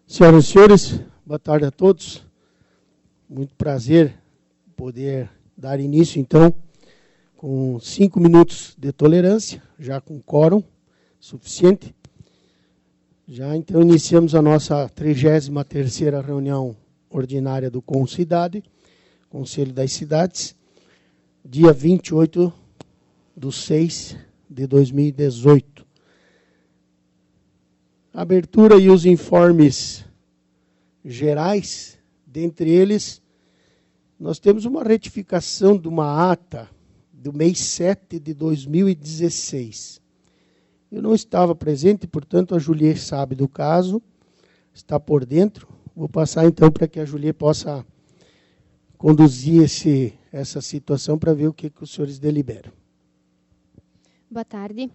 Senhoras e senhores, boa tarde a todos. Muito prazer poder dar início, então, com 5 minutos de tolerância, já com quórum suficiente. Já, então, iniciamos a nossa 33ª reunião ordinária do CONCIDAD, Conselho das Cidades, dia 28/6/2018. A abertura e os informes gerais, dentre eles, nós temos uma retificação de uma ata do mês 7 de 2016. Eu não estava presente, portanto, a Julie sabe do caso, está por dentro. Vou passar, então, para que a Julie possa conduzir essa situação para ver o que os senhores deliberam. Boa tarde.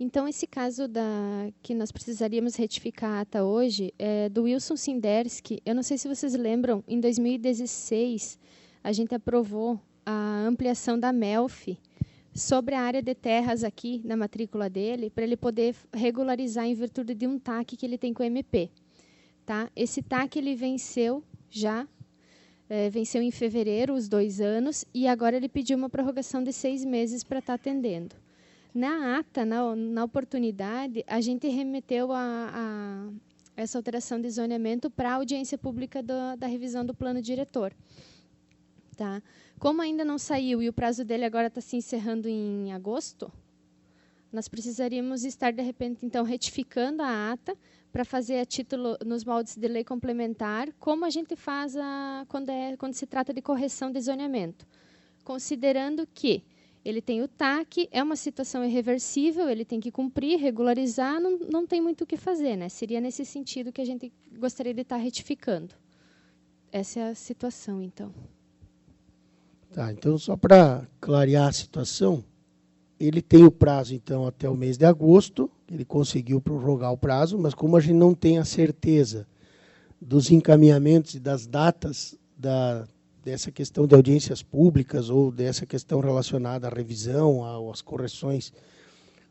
Então, esse caso que nós precisaríamos retificar a ata hoje é do Wilson Sinderski. Eu não sei se vocês lembram, em 2016, a gente aprovou a ampliação da MELF sobre a área de terras aqui na matrícula dele, para ele poder regularizar em virtude de um TAC que ele tem com o MP. Tá? Esse TAC ele venceu já, venceu em fevereiro, os 2 anos, e agora ele pediu uma prorrogação de 6 meses para estar atendendo. Na ata, na oportunidade, a gente remeteu essa alteração de zoneamento para a audiência pública da revisão do plano diretor. Tá? Como ainda não saiu e o prazo dele agora está se encerrando em agosto, nós precisaríamos estar, de repente, então, retificando a ata para fazer a título nos moldes de lei complementar, como a gente faz quando se trata de correção de zoneamento, considerando que ele tem o TAC, é uma situação irreversível, ele tem que cumprir, regularizar, não tem muito o que fazer, né? Seria nesse sentido que a gente gostaria de estar retificando. Essa é a situação, então. Tá, então, só para clarear a situação, ele tem o prazo, então, até o mês de agosto, ele conseguiu prorrogar o prazo, mas como a gente não tem a certeza dos encaminhamentos e das datas dessa questão de audiências públicas ou dessa questão relacionada à revisão, às correções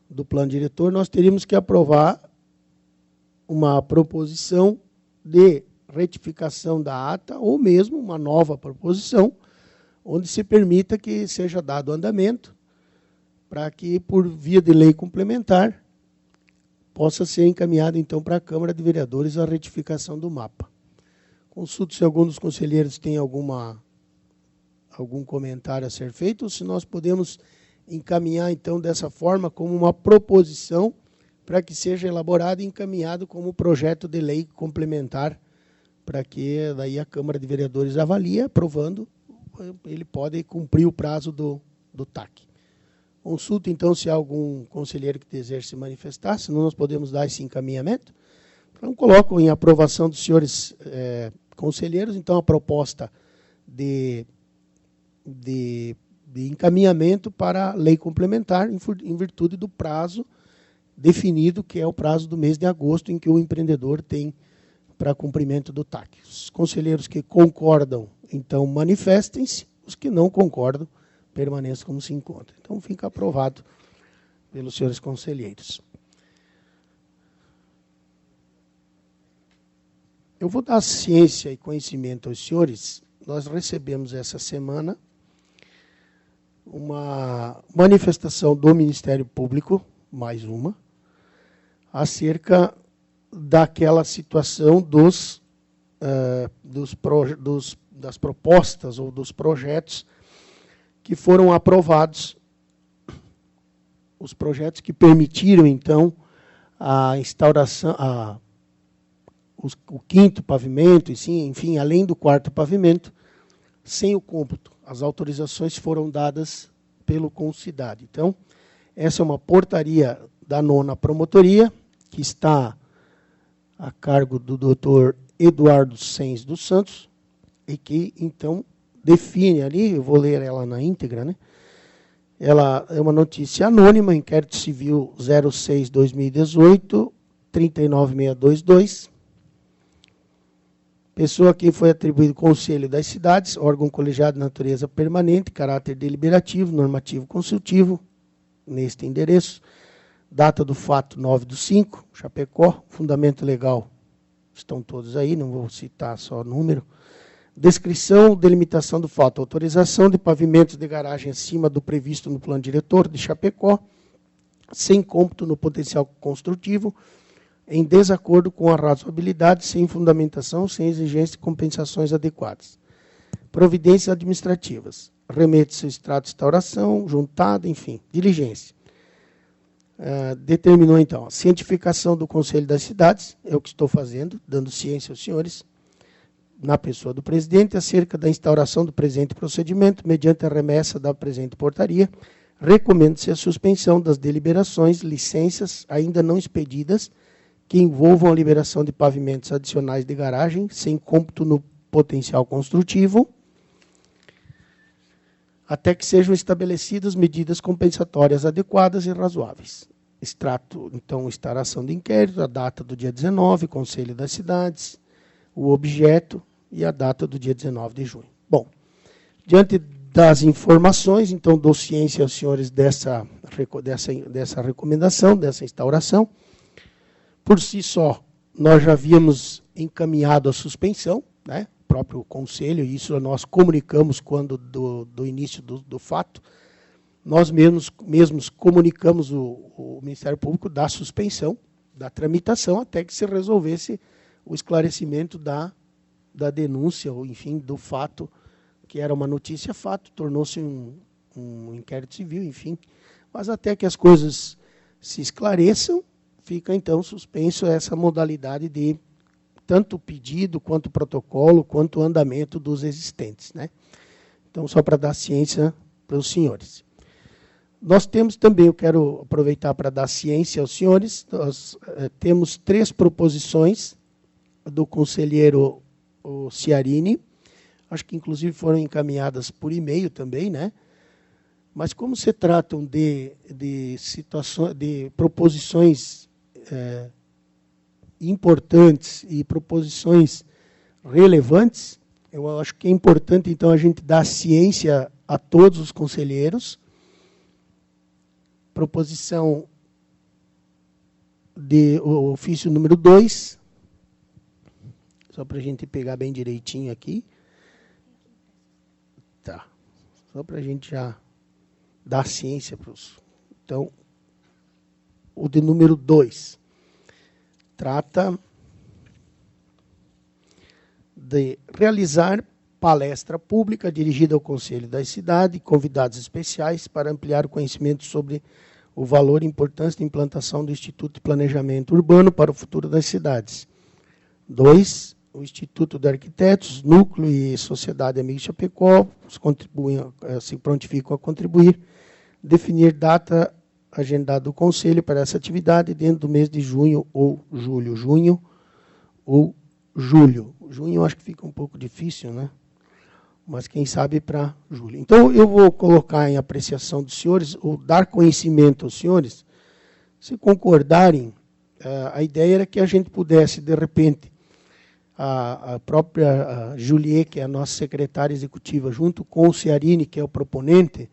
do plano diretor, nós teríamos que aprovar uma proposição de retificação da ata ou mesmo uma nova proposição onde se permita que seja dado andamento para que, por via de lei complementar, possa ser encaminhado, então, para a Câmara de Vereadores a retificação do mapa. Consulto se algum dos conselheiros tem algum comentário a ser feito, ou se nós podemos encaminhar, então, dessa forma, como uma proposição para que seja elaborado e encaminhado como projeto de lei complementar, para que daí a Câmara de Vereadores avalie, aprovando, ele pode cumprir o prazo do TAC. Consulto, então, se há algum conselheiro que deseja se manifestar, senão nós podemos dar esse encaminhamento. Então, coloco em aprovação dos senhores conselheiros, então, a proposta de encaminhamento para a lei complementar, em virtude do prazo definido, que é o prazo do mês de agosto, em que o empreendedor tem para cumprimento do TAC. Os conselheiros que concordam, então, manifestem-se. Os que não concordam, permaneçam como se encontram. Então, fica aprovado pelos senhores conselheiros. Eu vou dar ciência e conhecimento aos senhores. Nós recebemos essa semana uma manifestação do Ministério Público, mais uma, acerca daquela situação das propostas ou dos projetos que foram aprovados, os projetos que permitiram, então, a instauração, o 5º pavimento, enfim, além do 4º pavimento, sem o cômputo. As autorizações foram dadas pelo CONCIDAD. Então, essa é uma portaria da 9ª Promotoria, que está a cargo do doutor Eduardo Sens dos Santos, e que, então, define ali, eu vou ler ela na íntegra, né? Ela é uma notícia anônima, inquérito civil 06/2018, 39622. Pessoa a quem foi atribuído Conselho das Cidades, órgão colegiado de natureza permanente, caráter deliberativo, normativo consultivo, neste endereço, Data do fato 9/5, Chapecó. Fundamento legal, estão todos aí, não vou citar só o número. Descrição, delimitação do fato. Autorização de pavimentos de garagem acima do previsto no plano diretor de Chapecó, sem cômputo no potencial construtivo, em desacordo com a razoabilidade, sem fundamentação, sem exigência de compensações adequadas. Providências administrativas. Remete-se ao extrato de instauração, juntada, enfim, diligência. Determinou, então, a cientificação do Conselho das Cidades, é o que estou fazendo, dando ciência aos senhores, na pessoa do presidente, acerca da instauração do presente procedimento, mediante a remessa da presente portaria. Recomenda-se a suspensão das deliberações, licenças ainda não expedidas, que envolvam a liberação de pavimentos adicionais de garagem, sem cômputo no potencial construtivo, até que sejam estabelecidas medidas compensatórias adequadas e razoáveis. Extrato, então, instauração de inquérito, a data do dia 19, Conselho das Cidades, o objeto e a data do dia 19 de junho. Bom, diante das informações, então, dou ciência aos senhores dessa recomendação, dessa instauração. Por si só, nós já havíamos encaminhado a suspensão, né? O próprio Conselho, e isso nós comunicamos quando do início do fato. Nós mesmos comunicamos o Ministério Público da suspensão, da tramitação, até que se resolvesse o esclarecimento da denúncia, ou enfim, do fato, que era uma notícia-fato, tornou-se um inquérito civil, enfim. Mas até que as coisas se esclareçam, fica, então, suspenso essa modalidade de tanto pedido, quanto protocolo, quanto andamento dos existentes, né? Então, só para dar ciência para os senhores. Nós temos também, eu quero aproveitar para dar ciência aos senhores, nós temos 3 proposições do conselheiro Ciarini, acho que inclusive foram encaminhadas por e-mail também, né? Mas como se tratam de situações, de proposições importantes e proposições relevantes, eu acho que é importante, então, a gente dar ciência a todos os conselheiros. Proposição de ofício número 2, só para a gente pegar bem direitinho aqui. Tá. Só para a gente já dar ciência para os... Então, o de número 2 trata de realizar palestra pública dirigida ao Conselho da Cidade e convidados especiais para ampliar o conhecimento sobre o valor e importância da implantação do Instituto de Planejamento Urbano para o futuro das cidades. 2, o Instituto de Arquitetos, Núcleo e Sociedade Amiga Chapecó se prontificam a contribuir, definir data agendada do Conselho para essa atividade dentro do mês de junho ou julho. Junho ou julho. Junho eu acho que fica um pouco difícil, né? Mas quem sabe para julho. Então, eu vou colocar em apreciação dos senhores, ou dar conhecimento aos senhores, se concordarem, a ideia era que a gente pudesse, de repente, a própria Juliet, que é a nossa secretária executiva, junto com o Ciarini, que é o proponente,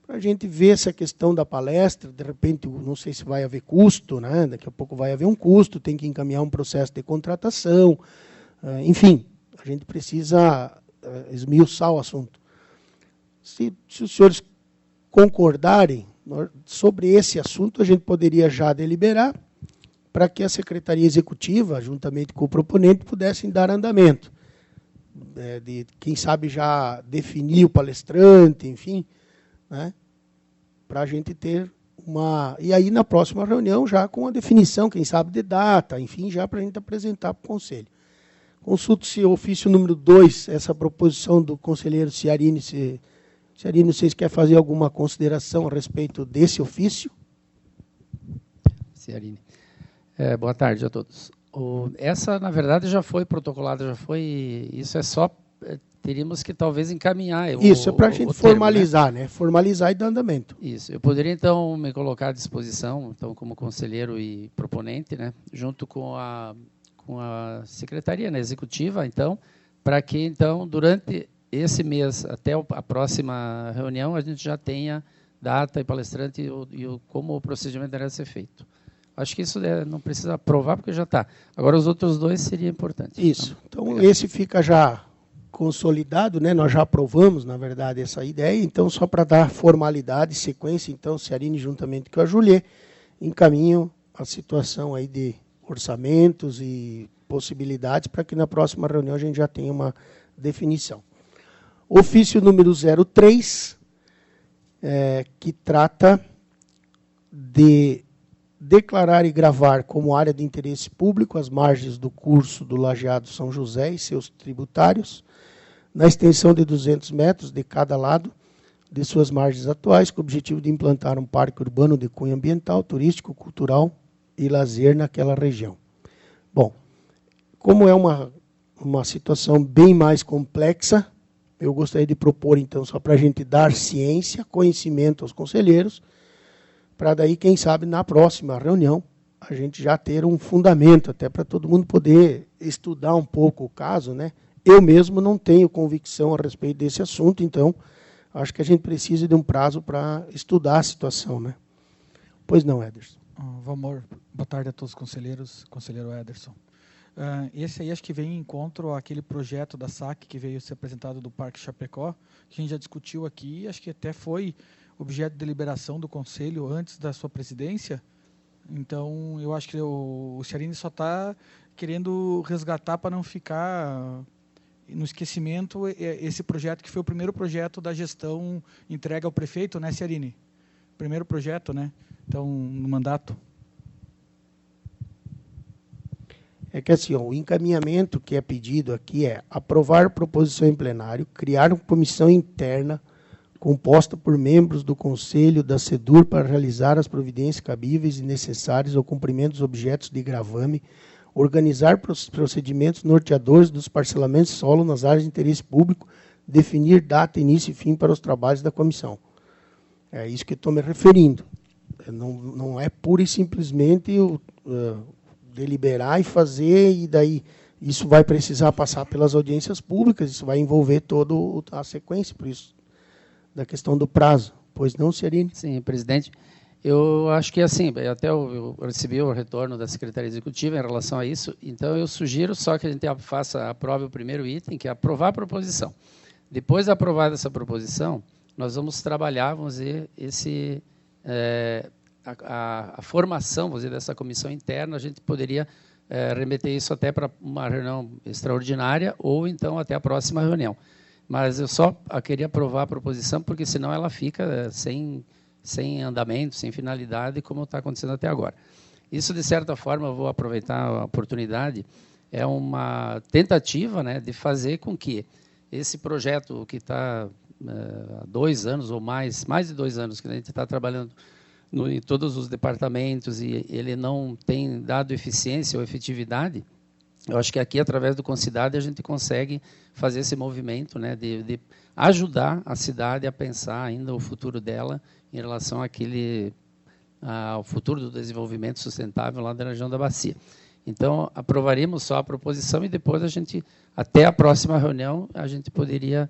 para a gente ver essa questão da palestra, de repente, não sei se vai haver custo, né? Daqui a pouco vai haver um custo, tem que encaminhar um processo de contratação, enfim, a gente precisa esmiuçar o assunto. Se os senhores concordarem sobre esse assunto, a gente poderia já deliberar para que a Secretaria Executiva, juntamente com o proponente, pudessem dar andamento. Quem sabe já definir o palestrante, enfim, né, para a gente ter uma... E aí, na próxima reunião, já com a definição, quem sabe, de data, enfim, já para a gente apresentar para o Conselho. Consulto-se o ofício número 2, essa proposição do conselheiro Ciarini. Ciarini, vocês querem fazer alguma consideração a respeito desse ofício? Ciarini. Boa tarde a todos. Essa, na verdade, já foi protocolada, já foi... Isso é só... Teríamos que, talvez, encaminhar... Isso, é para a gente formalizar, termo, né? Formalizar e dar andamento. Isso. Eu poderia, então, me colocar à disposição, então, como conselheiro e proponente, né? Junto com a secretaria, né, executiva, então, para que, então, durante esse mês, até a próxima reunião, a gente já tenha data e palestrante como o procedimento deve ser feito. Acho que isso não precisa aprovar, porque já está. Agora, os outros dois seria importante. Isso. Então, esse fica já consolidado, né? Nós já aprovamos, na verdade, essa ideia. Então, só para dar formalidade, sequência, então, o Ciarini, juntamente com a Juliet, encaminham a situação aí de orçamentos e possibilidades para que na próxima reunião a gente já tenha uma definição. Ofício número 03, que trata de declarar e gravar como área de interesse público as margens do curso do Lajeado São José e seus tributários, na extensão de 200 metros de cada lado de suas margens atuais, com o objetivo de implantar um parque urbano de cunho ambiental, turístico, cultural e lazer naquela região. Bom, como é uma situação bem mais complexa, eu gostaria de propor, então, só para a gente dar ciência, conhecimento aos conselheiros, para daí, quem sabe, na próxima reunião, a gente já ter um fundamento, até para todo mundo poder estudar um pouco o caso, né? Eu mesmo não tenho convicção a respeito desse assunto, então, acho que a gente precisa de um prazo para estudar a situação, né? Pois não, Ederson. Valmor, boa tarde a todos os conselheiros, conselheiro Ederson. Esse aí acho que vem em encontro àquele projeto da SAC que veio ser apresentado do Parque Chapecó, que a gente já discutiu aqui, acho que até foi objeto de deliberação do Conselho antes da sua presidência. Então, eu acho que o Ciarini só está querendo resgatar para não ficar no esquecimento esse projeto que foi o primeiro projeto da gestão entregue ao prefeito, né, Ciarini? Primeiro projeto, né? Então, no mandato. É que assim, o encaminhamento que é pedido aqui é aprovar proposição em plenário, criar uma comissão interna composta por membros do Conselho da SEDUR para realizar as providências cabíveis e necessárias ao cumprimento dos objetos de gravame, organizar procedimentos norteadores dos parcelamentos de solo nas áreas de interesse público, definir data, início e fim para os trabalhos da comissão. É isso que estou me referindo. Não é pura e simplesmente deliberar e fazer, e daí isso vai precisar passar pelas audiências públicas, isso vai envolver toda a sequência, por isso, da questão do prazo. Pois não, Ciarini? Sim, presidente. Eu acho que, assim, até eu recebi o retorno da Secretaria Executiva em relação a isso, então eu sugiro só que a gente aprove o primeiro item, que é aprovar a proposição. Depois de aprovada essa proposição, nós vamos trabalhar, vamos dizer, a formação, vamos dizer, dessa comissão interna. A gente poderia remeter isso até para uma reunião extraordinária ou, então, até a próxima reunião. Mas eu só queria aprovar a proposição, porque senão ela fica sem andamento, sem finalidade, como está acontecendo até agora. Isso, de certa forma, eu vou aproveitar a oportunidade, é uma tentativa, né, de fazer com que esse projeto que está há 2 anos ou mais de 2 anos, que a gente está trabalhando em todos os departamentos e ele não tem dado eficiência ou efetividade, eu acho que aqui, através do Concidade, a gente consegue fazer esse movimento, né, de ajudar a cidade a pensar ainda o futuro dela em relação ao futuro do desenvolvimento sustentável lá da região da Bacia. Então, aprovaríamos só a proposição e depois a gente, até a próxima reunião, a gente poderia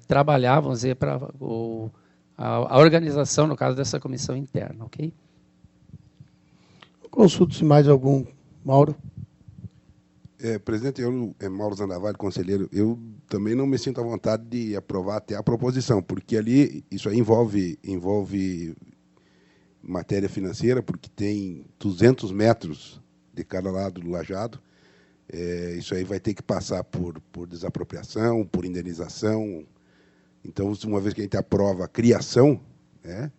trabalhar, vamos dizer, para a organização, no caso dessa comissão interna, ok? Consulto se mais algum. Mauro? Presidente, Mauro Zandavalli, conselheiro, eu também não me sinto à vontade de aprovar até a proposição, porque ali isso aí envolve matéria financeira, porque tem 200 metros de cada lado do lajeado. Isso aí vai ter que passar por desapropriação, por indenização. Então, uma vez que a gente aprova a criação, né,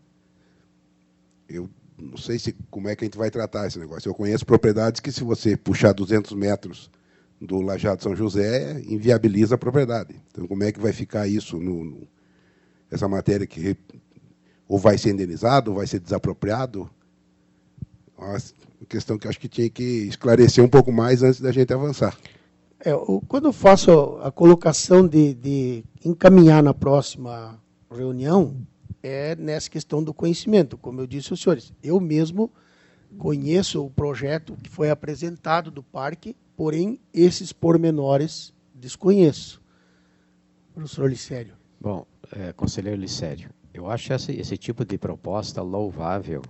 eu não sei como é que a gente vai tratar esse negócio. Eu conheço propriedades que, se você puxar 200 metros do Lajeado São José, inviabiliza a propriedade. Então, como é que vai ficar isso, essa matéria que ou vai ser indenizado, ou vai ser desapropriado? Uma questão que eu acho que tinha que esclarecer um pouco mais antes da gente avançar. Quando eu faço a colocação de encaminhar na próxima reunião, é nessa questão do conhecimento. Como eu disse aos senhores, eu mesmo conheço o projeto que foi apresentado do parque, porém, esses pormenores desconheço. Professor Licério. Bom, conselheiro Licério, Eu acho esse tipo de proposta louvável,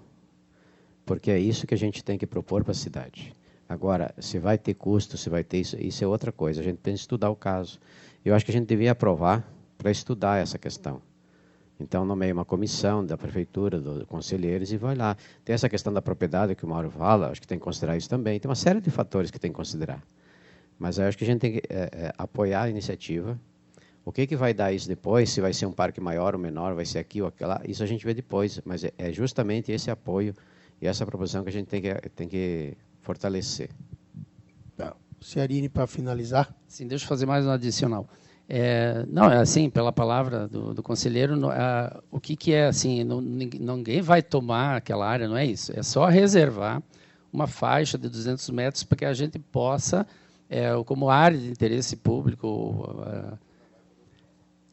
porque é isso que a gente tem que propor para a cidade. Agora, se vai ter custo, se vai ter isso é outra coisa. A gente tem que estudar o caso. Eu acho que a gente devia aprovar para estudar essa questão. Então, nomeia uma comissão da prefeitura, dos conselheiros, e vai lá. Tem essa questão da propriedade que o Mauro fala, acho que tem que considerar isso também. Tem uma série de fatores que tem que considerar. Mas eu acho que a gente tem que apoiar a iniciativa. O que vai dar isso depois, se vai ser um parque maior ou menor, vai ser aqui ou aquela, isso a gente vê depois. Mas é justamente esse apoio e essa proposição que a gente tem que fortalecer. Ciarini, para finalizar. Sim, deixa eu fazer mais um adicional. Não, é assim, pela palavra do conselheiro, o que é assim, ninguém vai tomar aquela área, não é isso. É só reservar uma faixa de 200 metros para que a gente possa, como área de interesse público...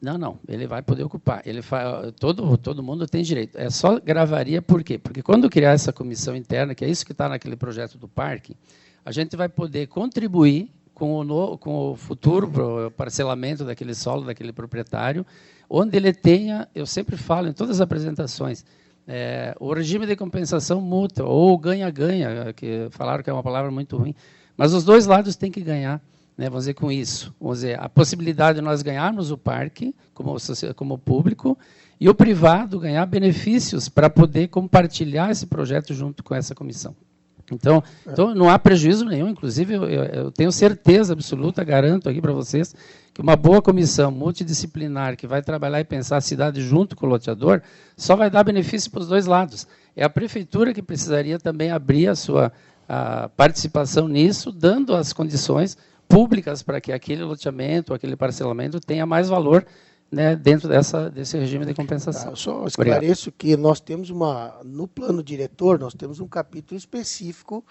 Não, ele vai poder ocupar. Todo mundo tem direito. É só gravaria, por quê? Porque quando criar essa comissão interna, que é isso que está naquele projeto do parque, a gente vai poder contribuir com o futuro parcelamento daquele solo, daquele proprietário, onde ele tenha, eu sempre falo em todas as apresentações, o regime de compensação mútua, ou ganha-ganha, que falaram que é uma palavra muito ruim, mas os dois lados têm que ganhar. Vamos dizer, com isso. Vamos dizer, a possibilidade de nós ganharmos o parque, como público, e o privado ganhar benefícios para poder compartilhar esse projeto junto com essa comissão. Então não há prejuízo nenhum. Inclusive, eu tenho certeza absoluta, garanto aqui para vocês, que uma boa comissão multidisciplinar que vai trabalhar e pensar a cidade junto com o loteador só vai dar benefício para os dois lados. É a prefeitura que precisaria também abrir a sua participação nisso, dando as condições públicas para que aquele loteamento, aquele parcelamento tenha mais valor, dentro desse regime de compensação. Eu só esclareço que nós temos no plano diretor, nós temos um capítulo específico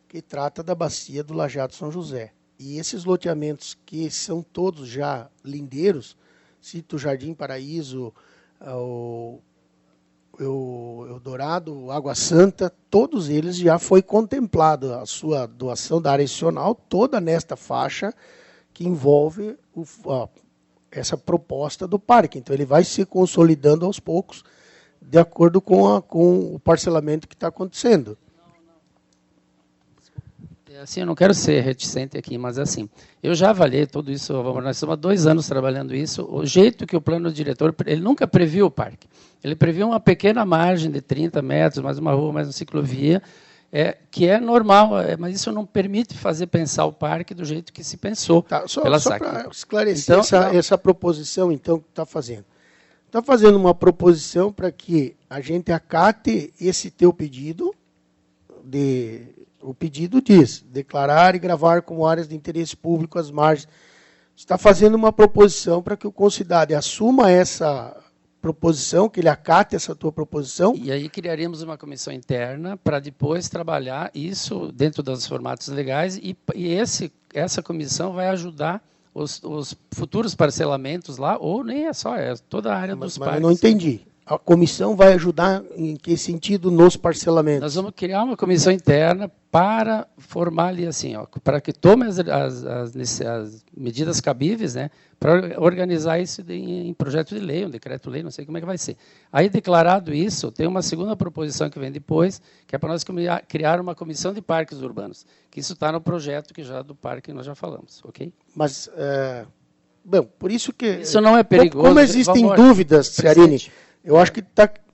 que trata da bacia do Lajeado São José. E esses loteamentos que são todos já lindeiros, cito o Jardim Paraíso, o Eldorado, Água Santa, todos eles já foi contemplado a sua doação da área adicional, toda nesta faixa que envolve essa proposta do parque. Então, ele vai se consolidando aos poucos, de acordo com o parcelamento que está acontecendo. Assim, eu não quero ser reticente aqui, mas assim, eu já avaliei tudo isso, nós estamos há 2 anos trabalhando isso, o jeito que o plano diretor, ele nunca previu o parque. Ele previu uma pequena margem de 30 metros, mais uma rua, mais uma ciclovia, que é normal, mas isso não permite pensar o parque do jeito que se pensou. Só para esclarecer essa proposição, então, que está fazendo. Está fazendo uma proposição para que a gente acate esse teu pedido. O pedido diz, declarar e gravar como áreas de interesse público as margens. Está fazendo uma proposição para que o Concidade assuma essa proposição, que ele acate essa tua proposição. E aí criaríamos uma comissão interna para depois trabalhar isso dentro dos formatos legais e essa comissão vai ajudar os futuros parcelamentos lá, ou nem é toda a área dos parques. Mas eu não entendi. A comissão vai ajudar em que sentido nos parcelamentos? Nós vamos criar uma comissão interna para formar ali assim, para que tome as medidas cabíveis, para organizar isso em projeto de lei, um decreto-lei, não sei como é que vai ser. Aí, declarado isso, tem uma segunda proposição que vem depois, que é para nós criar uma comissão de parques urbanos, que isso está no projeto do parque que nós já falamos, ok? Mas, bom, por isso que... Isso não é perigoso. Como existem dúvidas, Ciarini, eu acho que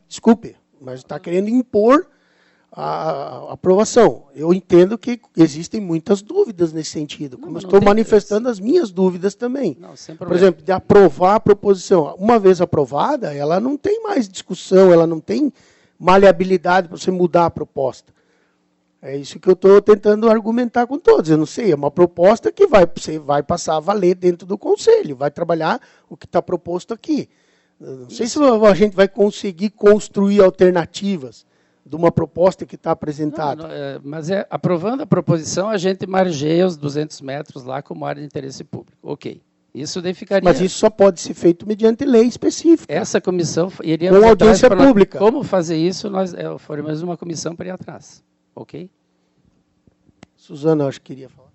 desculpe, mas está querendo impor a aprovação. Eu entendo que existem muitas dúvidas nesse sentido, como estou manifestando as minhas dúvidas também. Não, sem problema. Por exemplo, de aprovar a proposição. Uma vez aprovada, ela não tem mais discussão, ela não tem maleabilidade para você mudar a proposta. É isso que eu estou tentando argumentar com todos. Eu não sei, é uma proposta que você vai passar a valer dentro do Conselho, vai trabalhar o que está proposto aqui. Não sei se a gente vai conseguir construir alternativas de uma proposta que está apresentada. Mas aprovando a proposição, a gente margeia os 200 metros lá como área de interesse público. Ok. Isso daí ficaria... Mas isso só pode ser feito mediante lei específica. Essa comissão iria... Com audiência pública. Como fazer isso, nós formamos uma comissão para ir atrás. Ok? Suzana, eu acho que queria falar.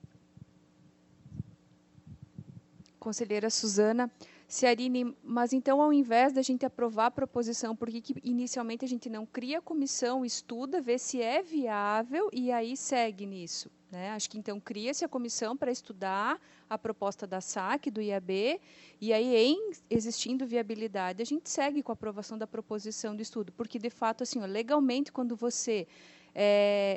Conselheira Suzana, Ciarine, mas então, ao invés da gente aprovar a proposição, por que inicialmente a gente não cria a comissão, estuda, vê se é viável e aí segue nisso? Né? Acho que então cria-se a comissão para estudar a proposta da SAC, do IAB, e aí, existindo viabilidade, a gente segue com a aprovação da proposição do estudo, porque, de fato, assim, legalmente, quando você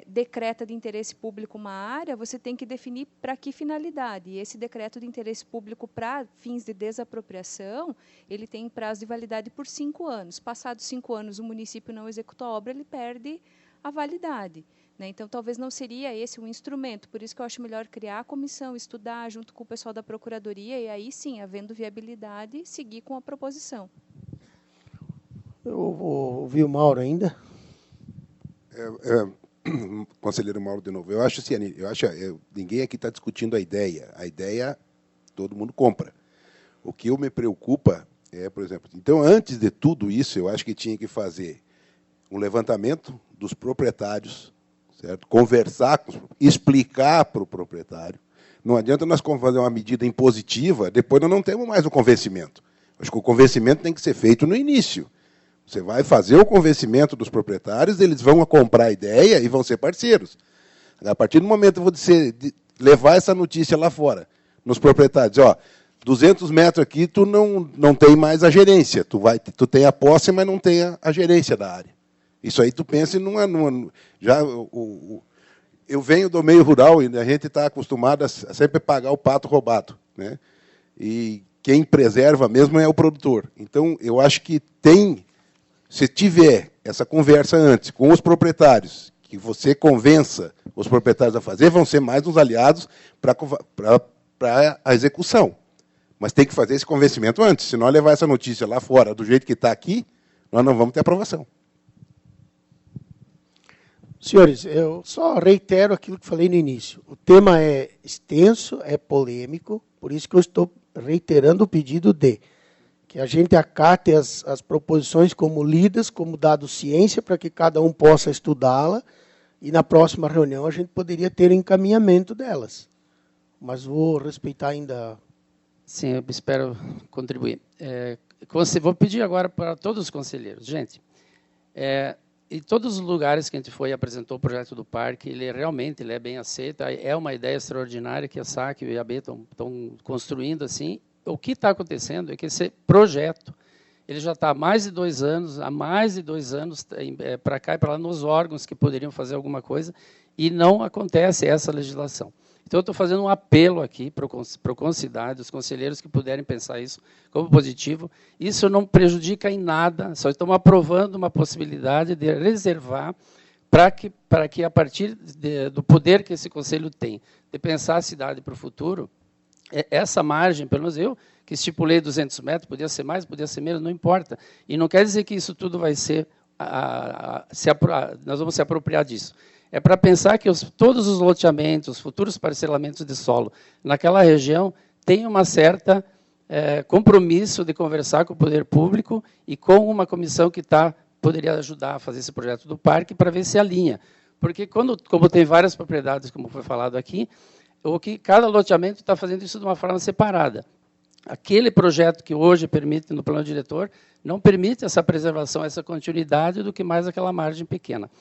decreta de interesse público uma área, você tem que definir para que finalidade. E esse decreto de interesse público para fins de desapropriação, ele tem prazo de validade por 5 anos. Passados 5 anos, o município não executa a obra, ele perde a validade. Né? Então, talvez não seria esse um instrumento. Por isso que eu acho melhor criar a comissão, estudar junto com o pessoal da Procuradoria e aí, sim, havendo viabilidade, seguir com a proposição. Eu vou ouvir o Mauro ainda. Conselheiro Mauro, de novo. Eu acho assim, ninguém aqui está discutindo a ideia. A ideia, todo mundo compra. O que me preocupa é, por exemplo, então, antes de tudo isso, eu acho que tinha que fazer um levantamento dos proprietários, certo? Conversar, explicar para o proprietário. Não adianta nós fazer uma medida impositiva, depois nós não temos mais o convencimento. Acho que o convencimento tem que ser feito no início. Você vai fazer o convencimento dos proprietários, eles vão comprar a ideia e vão ser parceiros. A partir do momento de levar essa notícia lá fora, nos proprietários, 200 metros aqui, tu não tem mais a gerência. Tu tem a posse, mas não tem a gerência da área. Isso aí tu pensa eu venho do meio rural e a gente está acostumado a sempre pagar o pato roubado, né? E quem preserva mesmo é o produtor. Então, eu acho que se tiver essa conversa antes com os proprietários, que você convença os proprietários a fazer, vão ser mais uns aliados para a execução. Mas tem que fazer esse convencimento antes, senão levar essa notícia lá fora do jeito que está aqui, nós não vamos ter aprovação. Senhores, eu só reitero aquilo que falei no início. O tema é extenso, é polêmico, por isso que eu estou reiterando o pedido que a gente acate as proposições como lidas, como dado ciência, para que cada um possa estudá-la, e na próxima reunião a gente poderia ter o encaminhamento delas. Mas vou respeitar ainda... Sim, eu espero contribuir. Vou pedir agora para todos os conselheiros. Gente, em todos os lugares que a gente foi e apresentou o projeto do parque, ele é bem aceito, é uma ideia extraordinária que a SAC e o IAB estão construindo assim. O que está acontecendo é que esse projeto ele já está há mais de 2 anos, para cá e para lá, nos órgãos que poderiam fazer alguma coisa, e não acontece essa legislação. Então, eu estou fazendo um apelo aqui para o Concidade, os conselheiros que puderem pensar isso como positivo. Isso não prejudica em nada, só estamos aprovando uma possibilidade de reservar para que a partir do poder que esse conselho tem, de pensar a cidade para o futuro, essa margem, pelo menos eu, que estipulei 200 metros, podia ser mais, podia ser menos, não importa. E não quer dizer que isso tudo vai ser... nós vamos se apropriar disso. É para pensar que todos os loteamentos, os futuros parcelamentos de solo naquela região têm uma certa compromisso de conversar com o poder público e com uma comissão que poderia ajudar a fazer esse projeto do parque para ver se alinha. Porque, como tem várias propriedades, como foi falado aqui, cada loteamento está fazendo isso de uma forma separada. Aquele projeto que hoje permite, no plano diretor, não permite essa preservação, essa continuidade do que mais aquela margem pequena.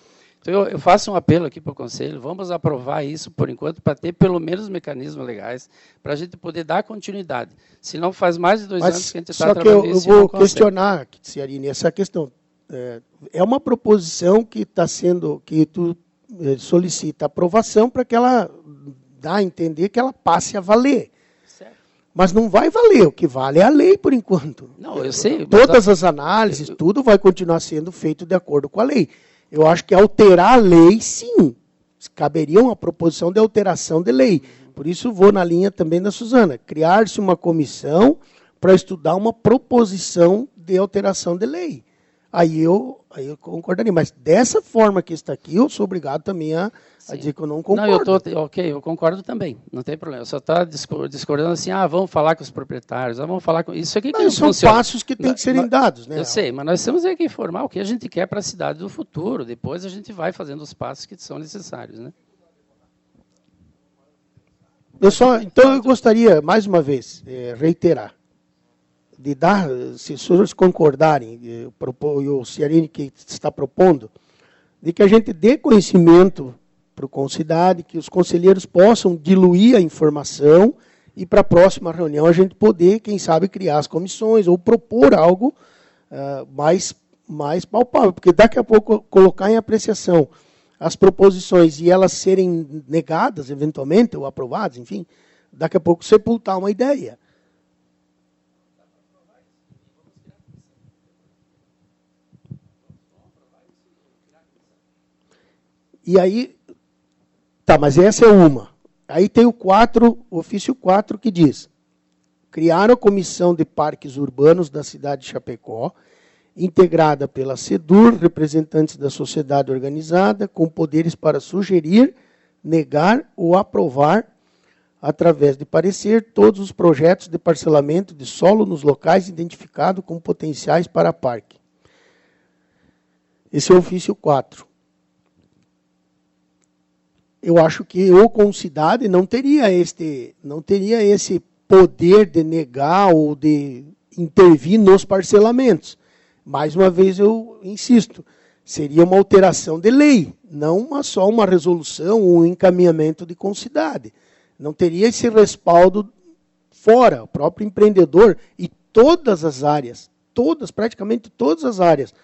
Então, eu faço um apelo aqui para o Conselho, vamos aprovar isso, por enquanto, para ter pelo menos mecanismos legais, para a gente poder dar continuidade. Se não faz mais de 2 anos que a gente está trabalhando isso. Só que eu vou questionar, Ciarine, essa questão. É uma proposição que tu solicita aprovação para que ela dá a entender que ela passe a valer. Certo. Mas não vai valer, o que vale é a lei, por enquanto. Não, eu sei. Todas as análises, tudo vai continuar sendo feito de acordo com a lei. Eu acho que alterar a lei, sim, caberia uma proposição de alteração de lei. Por isso, vou na linha também da Suzana. Criar-se uma comissão para estudar uma proposição de alteração de lei. Aí eu concordaria. Mas dessa forma que está aqui, eu sou obrigado também a dizer que eu não concordo. Não, eu concordo também, não tem problema. Só está discordando assim, vamos falar com os proprietários, vamos falar com... Isso aqui que não são funciona. Passos que têm que serem dados, né? Eu sei, mas nós temos que informar o que a gente quer para a cidade do futuro. Depois a gente vai fazendo os passos que são necessários, né? Então eu gostaria, mais uma vez, reiterar. dar, se os senhores concordarem, e o Ciarini que está propondo, de que a gente dê conhecimento para o Concidade, que os conselheiros possam diluir a informação e para a próxima reunião a gente poder, quem sabe, criar as comissões ou propor algo mais palpável, porque daqui a pouco colocar em apreciação as proposições e elas serem negadas, eventualmente, ou aprovadas, enfim, daqui a pouco sepultar uma ideia. E aí, tá, mas essa é uma. Aí tem o ofício 4, que diz: criar a Comissão de Parques Urbanos da cidade de Chapecó, integrada pela SEDUR, representantes da sociedade organizada, com poderes para sugerir, negar ou aprovar, através de parecer, todos os projetos de parcelamento de solo nos locais identificados como potenciais para parque. Esse é o ofício 4. Eu acho que o Concidade não teria esse poder de negar ou de intervir nos parcelamentos. Mais uma vez eu insisto, seria uma alteração de lei, não só uma resolução ou um encaminhamento de Concidade. Não teria esse respaldo fora. O próprio empreendedor e todas as áreas, praticamente todas as áreas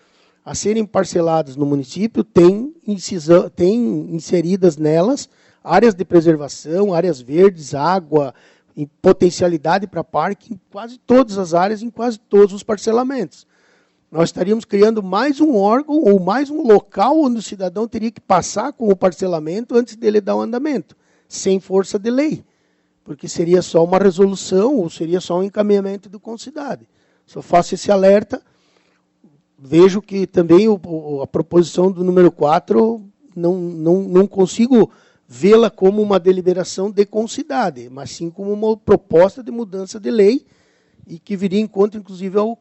a serem parceladas no município, tem inseridas nelas áreas de preservação, áreas verdes, água, em potencialidade para parque, em quase todas as áreas, em quase todos os parcelamentos. Nós estaríamos criando mais um órgão ou mais um local onde o cidadão teria que passar com o parcelamento antes dele dar o andamento, sem força de lei, porque seria só uma resolução ou seria só um encaminhamento do Concidade. Só faço esse alerta. Vejo que também a proposição do número 4, não consigo vê-la como uma deliberação de Concidade, mas sim como uma proposta de mudança de lei e que viria em conta, inclusive, ou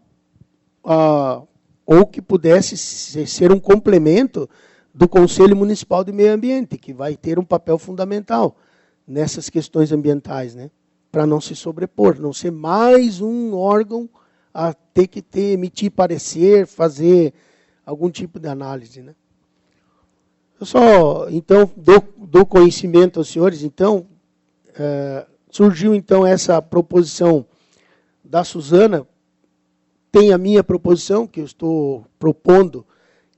que pudesse ser um complemento do Conselho Municipal de Meio Ambiente, que vai ter um papel fundamental nessas questões ambientais, né? Para não se sobrepor, não ser mais um órgão a ter que emitir parecer, fazer algum tipo de análise, né? Eu só, então, dou conhecimento aos senhores. Então, surgiu, então, essa proposição da Suzana. Tem a minha proposição, que eu estou propondo,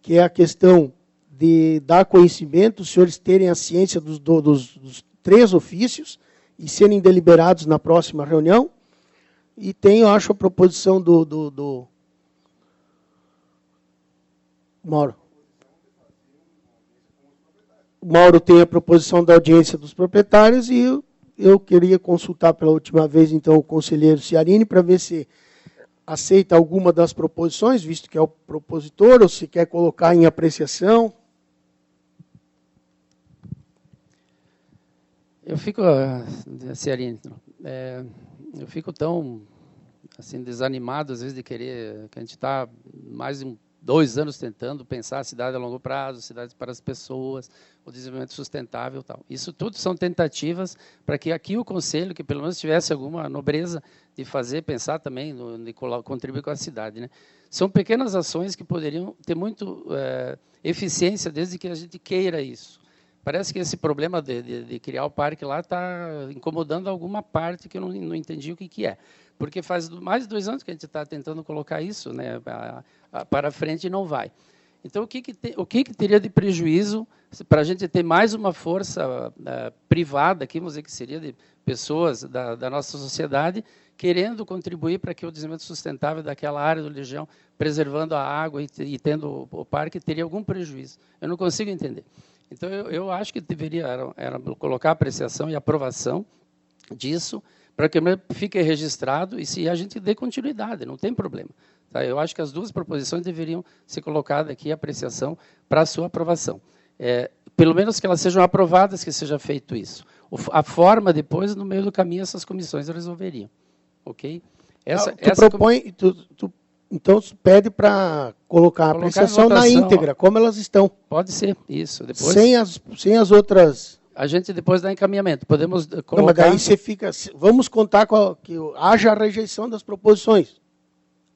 que é a questão de dar conhecimento, os senhores terem a ciência dos 3 ofícios e serem deliberados na próxima reunião. E tem, eu acho, a proposição do Mauro. O Mauro tem a proposição da audiência dos proprietários e eu queria consultar pela última vez, então, o conselheiro Ciarini para ver se aceita alguma das proposições, visto que é o propositor, ou se quer colocar em apreciação. Eu fico, Ciarini, eu fico tão assim, desanimado, às vezes, de querer, que a gente está mais de 2 anos tentando pensar a cidade a longo prazo, cidade para as pessoas, o desenvolvimento sustentável e tal. Isso tudo são tentativas para que aqui o Conselho, que pelo menos tivesse alguma nobreza de fazer, pensar também, de contribuir com a cidade, né? São pequenas ações que poderiam ter muito eficiência desde que a gente queira isso. Parece que esse problema de criar o parque lá está incomodando alguma parte que eu não entendi o que é. Porque faz mais de 2 anos que a gente está tentando colocar isso, né, para frente e não vai. Então, o que teria de prejuízo para a gente ter mais uma força privada, aqui, vamos dizer que seria de pessoas da nossa sociedade, querendo contribuir para que o desenvolvimento sustentável daquela área do Legião, preservando a água e tendo o parque, teria algum prejuízo? Eu não consigo entender. Então, eu acho que deveria era colocar a apreciação e aprovação disso, para que fique registrado e se a gente dê continuidade, não tem problema. Tá? Eu acho que as 2 proposições deveriam ser colocadas aqui, a apreciação, para a sua aprovação. Pelo menos que elas sejam aprovadas, que seja feito isso. A forma, depois, no meio do caminho, essas comissões resolveriam. Ok? Então, pede para colocar a apreciação na íntegra, como elas estão. Pode ser, isso. Depois, sem as outras... A gente depois dá encaminhamento. Podemos colocar... Não, mas daí você fica... Vamos contar que haja a rejeição das proposições.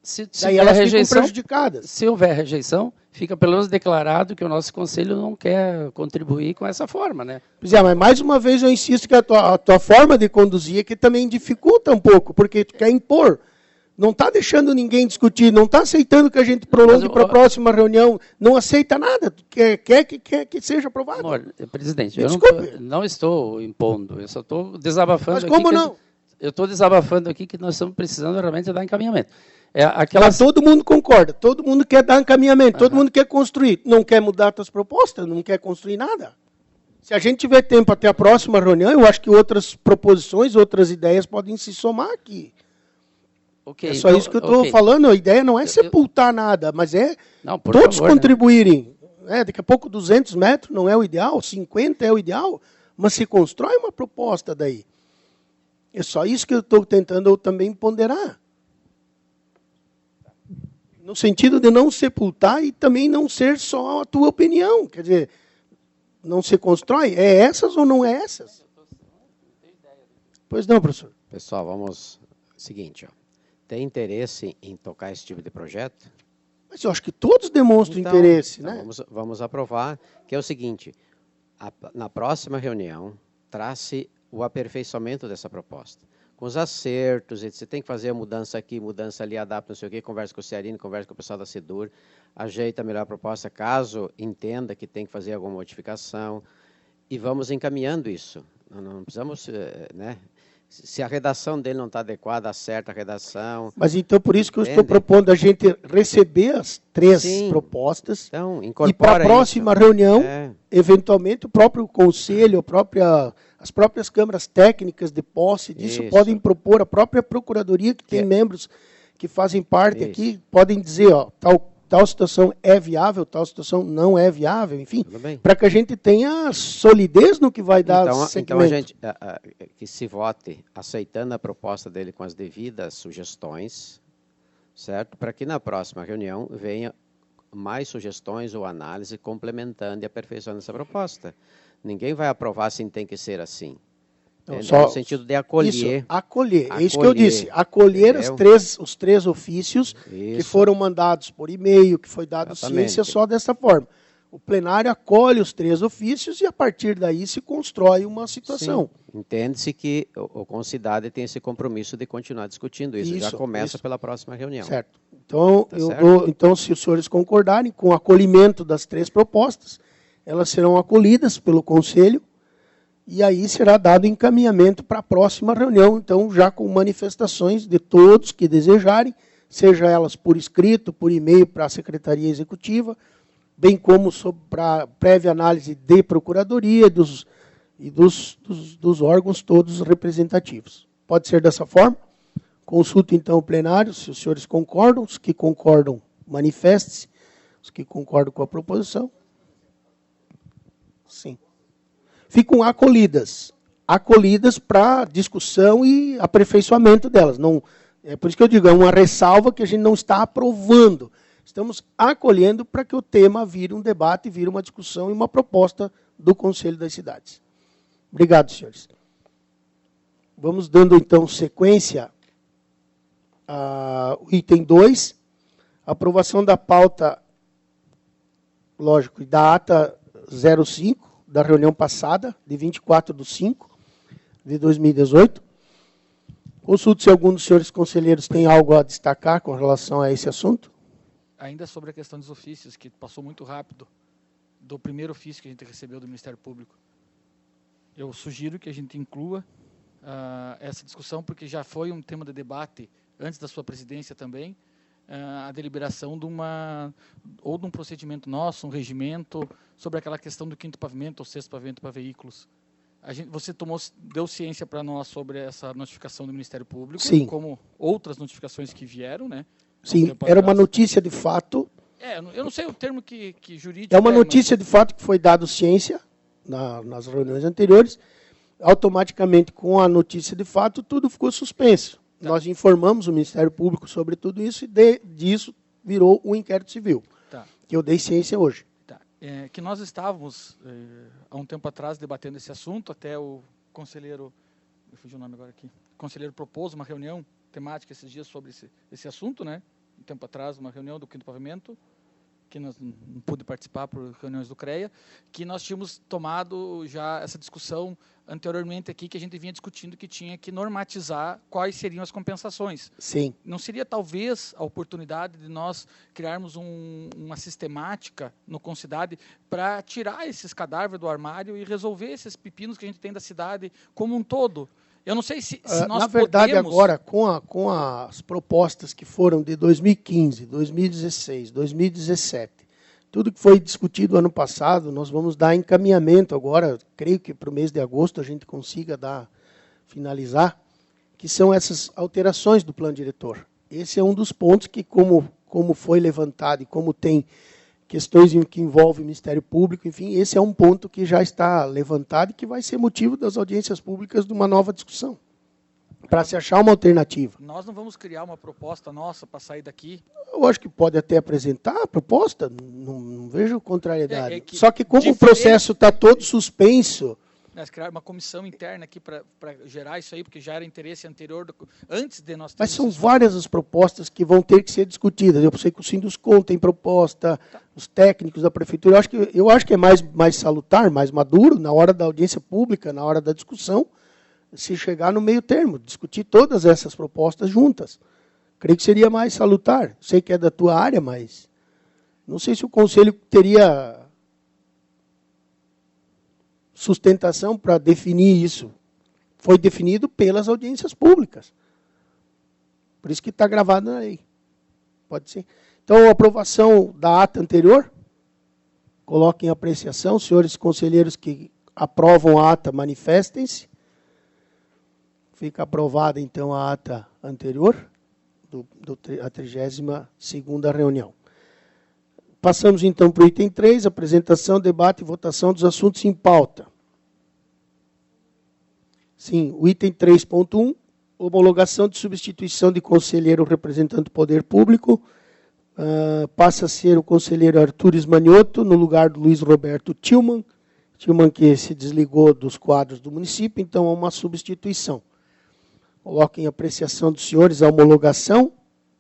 Se Daí houver elas ficam rejeição, prejudicadas. se houver rejeição, fica pelo menos declarado que o nosso conselho não quer contribuir com essa forma, né? Pois é, mas mais uma vez eu insisto que a tua forma de conduzir é que também dificulta um pouco, porque tu quer impor. Não está deixando ninguém discutir, não está aceitando que a gente prolongue para a próxima reunião, não aceita nada, quer que seja aprovado. Amor, presidente, Me eu desculpe. não estou impondo, eu só estou desabafando Mas aqui. como não? Eu estou desabafando aqui que nós estamos precisando realmente dar encaminhamento. Mas todo mundo concorda, todo mundo quer dar encaminhamento, todo mundo quer construir, não quer mudar suas propostas, não quer construir nada. Se a gente tiver tempo até a próxima reunião, eu acho que outras proposições, outras ideias podem se somar aqui. Okay, é só isso que eu estou falando, a ideia não é sepultar nada, mas é todos contribuírem. Né? Daqui a pouco 200 metros não é o ideal, 50 é o ideal, mas se constrói uma proposta daí. É só isso que eu estou tentando também ponderar. No sentido de não sepultar e também não ser só a tua opinião. Quer dizer, não se constrói, é essas ou não é essas? Pois não, professor. Pessoal, vamos... Seguinte, ó. Tem interesse em tocar esse tipo de projeto? Mas eu acho que todos demonstram interesse, então né? Vamos aprovar, que é o seguinte, na próxima reunião, trace o aperfeiçoamento dessa proposta. Com os acertos, você tem que fazer a mudança aqui, mudança ali, adapta, não sei o quê, conversa com o Ciarino, conversa com o pessoal da Sedur, ajeita a melhor proposta, caso entenda que tem que fazer alguma modificação, e vamos encaminhando isso. Não precisamos, né? Se a redação dele não está adequada, acerta a redação. Mas então, por isso que eu estou propondo a gente receber as 3 propostas então, e para a próxima reunião, eventualmente, o próprio conselho, as próprias câmaras técnicas de posse disso podem propor, a própria procuradoria, que tem membros que fazem parte aqui, podem dizer, ó, tal situação é viável, tal situação não é viável, enfim, para que a gente tenha solidez no que vai dar segmento. Então a gente que se vote aceitando a proposta dele com as devidas sugestões, certo? Para que na próxima reunião venha mais sugestões ou análise complementando e aperfeiçoando essa proposta. Ninguém vai aprovar se tem que ser assim. Não, no sentido de acolher. Isso, acolher. É isso que eu disse. Acolher os 3 ofícios que foram mandados por e-mail, que foi dado ciência só dessa forma. O plenário acolhe os 3 ofícios e, a partir daí, se constrói uma situação. Entende-se que o Concidade tem esse compromisso de continuar discutindo isso. Já começa pela próxima reunião. Certo. Então, então, se os senhores concordarem com o acolhimento das 3 propostas, elas serão acolhidas pelo Conselho, e aí será dado encaminhamento para a próxima reunião, então já com manifestações de todos que desejarem, seja elas por escrito, por e-mail para a Secretaria Executiva, bem como para prévia análise de procuradoria e dos órgãos todos representativos. Pode ser dessa forma? Consulte então o plenário, se os senhores concordam, os que concordam, manifeste-se, os que concordam com a proposição. Sim. Ficam acolhidas para discussão e aperfeiçoamento delas. Não, é por isso que eu digo, é uma ressalva que a gente não está aprovando. Estamos acolhendo para que o tema vire um debate, vire uma discussão e uma proposta do Conselho das Cidades. Obrigado, senhores. Vamos dando, então, sequência ao item 2, aprovação da pauta, lógico, da ata 05, da reunião passada, de 24/5/2018. Consulte se algum dos senhores conselheiros tem algo a destacar com relação a esse assunto. Ainda sobre a questão dos ofícios, que passou muito rápido, do primeiro ofício que a gente recebeu do Ministério Público. Eu sugiro que a gente inclua essa discussão, porque já foi um tema de debate, antes da sua presidência também, a deliberação de um procedimento nosso, um regimento, sobre aquela questão do 5º pavimento ou 6º pavimento para veículos. Você deu ciência para nós sobre essa notificação do Ministério Público, sim, como outras notificações que vieram, né? Sim, era uma notícia de fato. Eu não sei o termo que jurídico. É uma notícia de fato que foi dado ciência nas reuniões anteriores. Automaticamente, com a notícia de fato, tudo ficou suspenso. Tá. Nós informamos o Ministério Público sobre tudo isso e disso virou um inquérito civil, que eu dei ciência hoje. Que nós estávamos, há um tempo atrás, debatendo esse assunto, até o conselheiro, eu fugi o nome agora aqui, o conselheiro propôs uma reunião temática esses dias sobre esse assunto, né? um tempo atrás, uma reunião do 5º Pavimento, que nós não pude participar por reuniões do CREA, que nós tínhamos tomado já essa discussão anteriormente aqui, que a gente vinha discutindo que tinha que normatizar quais seriam as compensações. Sim. Não seria, talvez, a oportunidade de nós criarmos uma sistemática no Concidade para tirar esses cadáveres do armário e resolver esses pepinos que a gente tem da cidade como um todo? Eu não sei se nós na verdade, podemos... agora, com as propostas que foram de 2015, 2016, 2017, tudo que foi discutido ano passado, nós vamos dar encaminhamento agora, creio que para o mês de agosto a gente consiga finalizar, que são essas alterações do plano diretor. Esse é um dos pontos que, como foi levantado e como tem questões que envolvem o Ministério Público, enfim, esse é um ponto que já está levantado e que vai ser motivo das audiências públicas de uma nova discussão, para se achar uma alternativa. Nós não vamos criar uma proposta nossa para sair daqui? Eu acho que pode até apresentar a proposta, não vejo contrariedade. Que só que como o processo está todo suspenso... Nós criar uma comissão interna aqui para gerar isso aí, porque já era interesse anterior, antes de nós termos... Mas são várias as propostas que vão ter que ser discutidas. Eu sei que o Sinduscom tem proposta, os técnicos da prefeitura. Eu acho que é mais salutar, mais maduro, na hora da audiência pública, na hora da discussão, se chegar no meio termo, discutir todas essas propostas juntas. Creio que seria mais salutar. Sei que é da tua área, mas não sei se o Conselho teria sustentação para definir isso. Foi definido pelas audiências públicas. Por isso que está gravado na lei. Pode ser. Então, a aprovação da ata anterior, coloquem em apreciação. Senhores conselheiros que aprovam a ata, manifestem-se. Fica aprovada, então, a ata anterior, a 32ª reunião. Passamos, então, para o item 3, apresentação, debate e votação dos assuntos em pauta. Sim, o item 3.1, homologação de substituição de conselheiro representante do Poder Público, passa a ser o conselheiro Arthur Ismanioto, no lugar do Luiz Roberto Tillman, que se desligou dos quadros do município, então há uma substituição. Coloquem em apreciação dos senhores a homologação.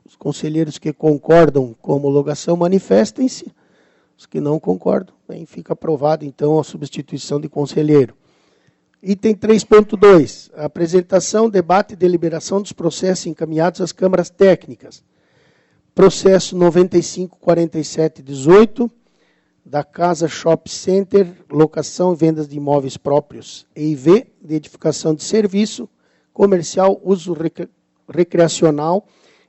Os conselheiros que concordam com a homologação, manifestem-se. Os que não concordam, bem, fica aprovado, então, a substituição de conselheiro. Item 3.2, apresentação, debate e deliberação dos processos encaminhados às câmaras técnicas. Processo 954718, da Casa Shop Center, locação e vendas de imóveis próprios, EIV, de edificação de serviço, comercial, uso recreacional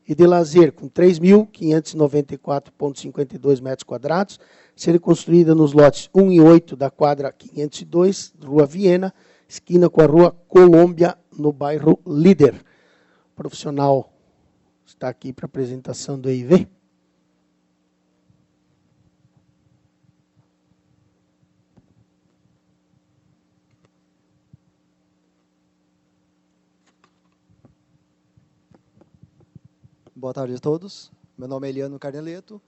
e de lazer, com 3.594,52 metros quadrados, serem construída nos lotes 1 e 8 da quadra 502, Rua Viena, esquina com a Rua Colômbia, no bairro Líder. O profissional está aqui para a apresentação do EIV. Boa tarde a todos. Meu nome é Eliano Carneleto.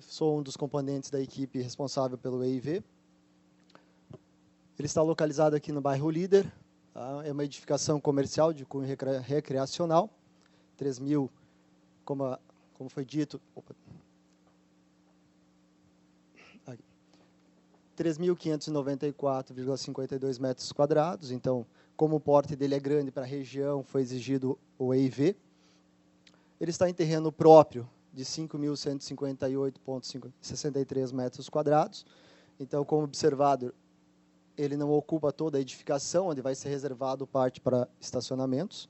Sou um dos componentes da equipe responsável pelo EIV. Ele está localizado aqui no bairro Líder. É uma edificação comercial de cunho recreacional. 3.000, como foi dito... 3.594,52 metros quadrados. Então, como o porte dele é grande para a região, foi exigido o EIV. Ele está em terreno próprio de 5.158,63 metros quadrados. Então, como observado, ele não ocupa toda a edificação, onde vai ser reservado parte para estacionamentos.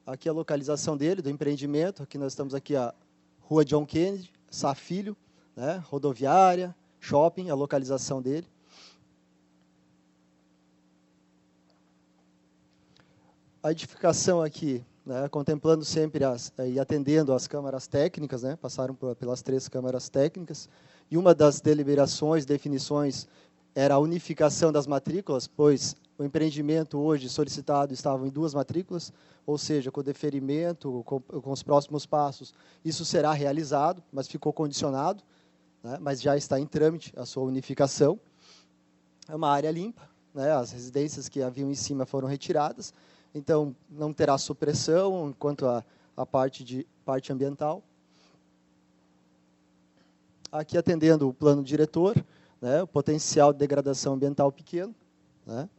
Aqui a localização dele, do empreendimento. Aqui nós estamos aqui a Rua John Kennedy, Sá Filho, né, rodoviária, shopping, a localização dele. A edificação aqui, né, contemplando sempre e atendendo às câmaras técnicas, né, passaram pelas 3 câmaras técnicas, e uma das deliberações, definições, era a unificação das matrículas, pois o empreendimento hoje solicitado estava em 2 matrículas, ou seja, com o deferimento, com os próximos passos, isso será realizado, mas ficou condicionado, né, mas já está em trâmite a sua unificação. É uma área limpa, né, as residências que haviam em cima foram retiradas, então não terá supressão enquanto a a parte ambiental. Aqui atendendo o plano diretor, né, o potencial de degradação ambiental pequeno, né,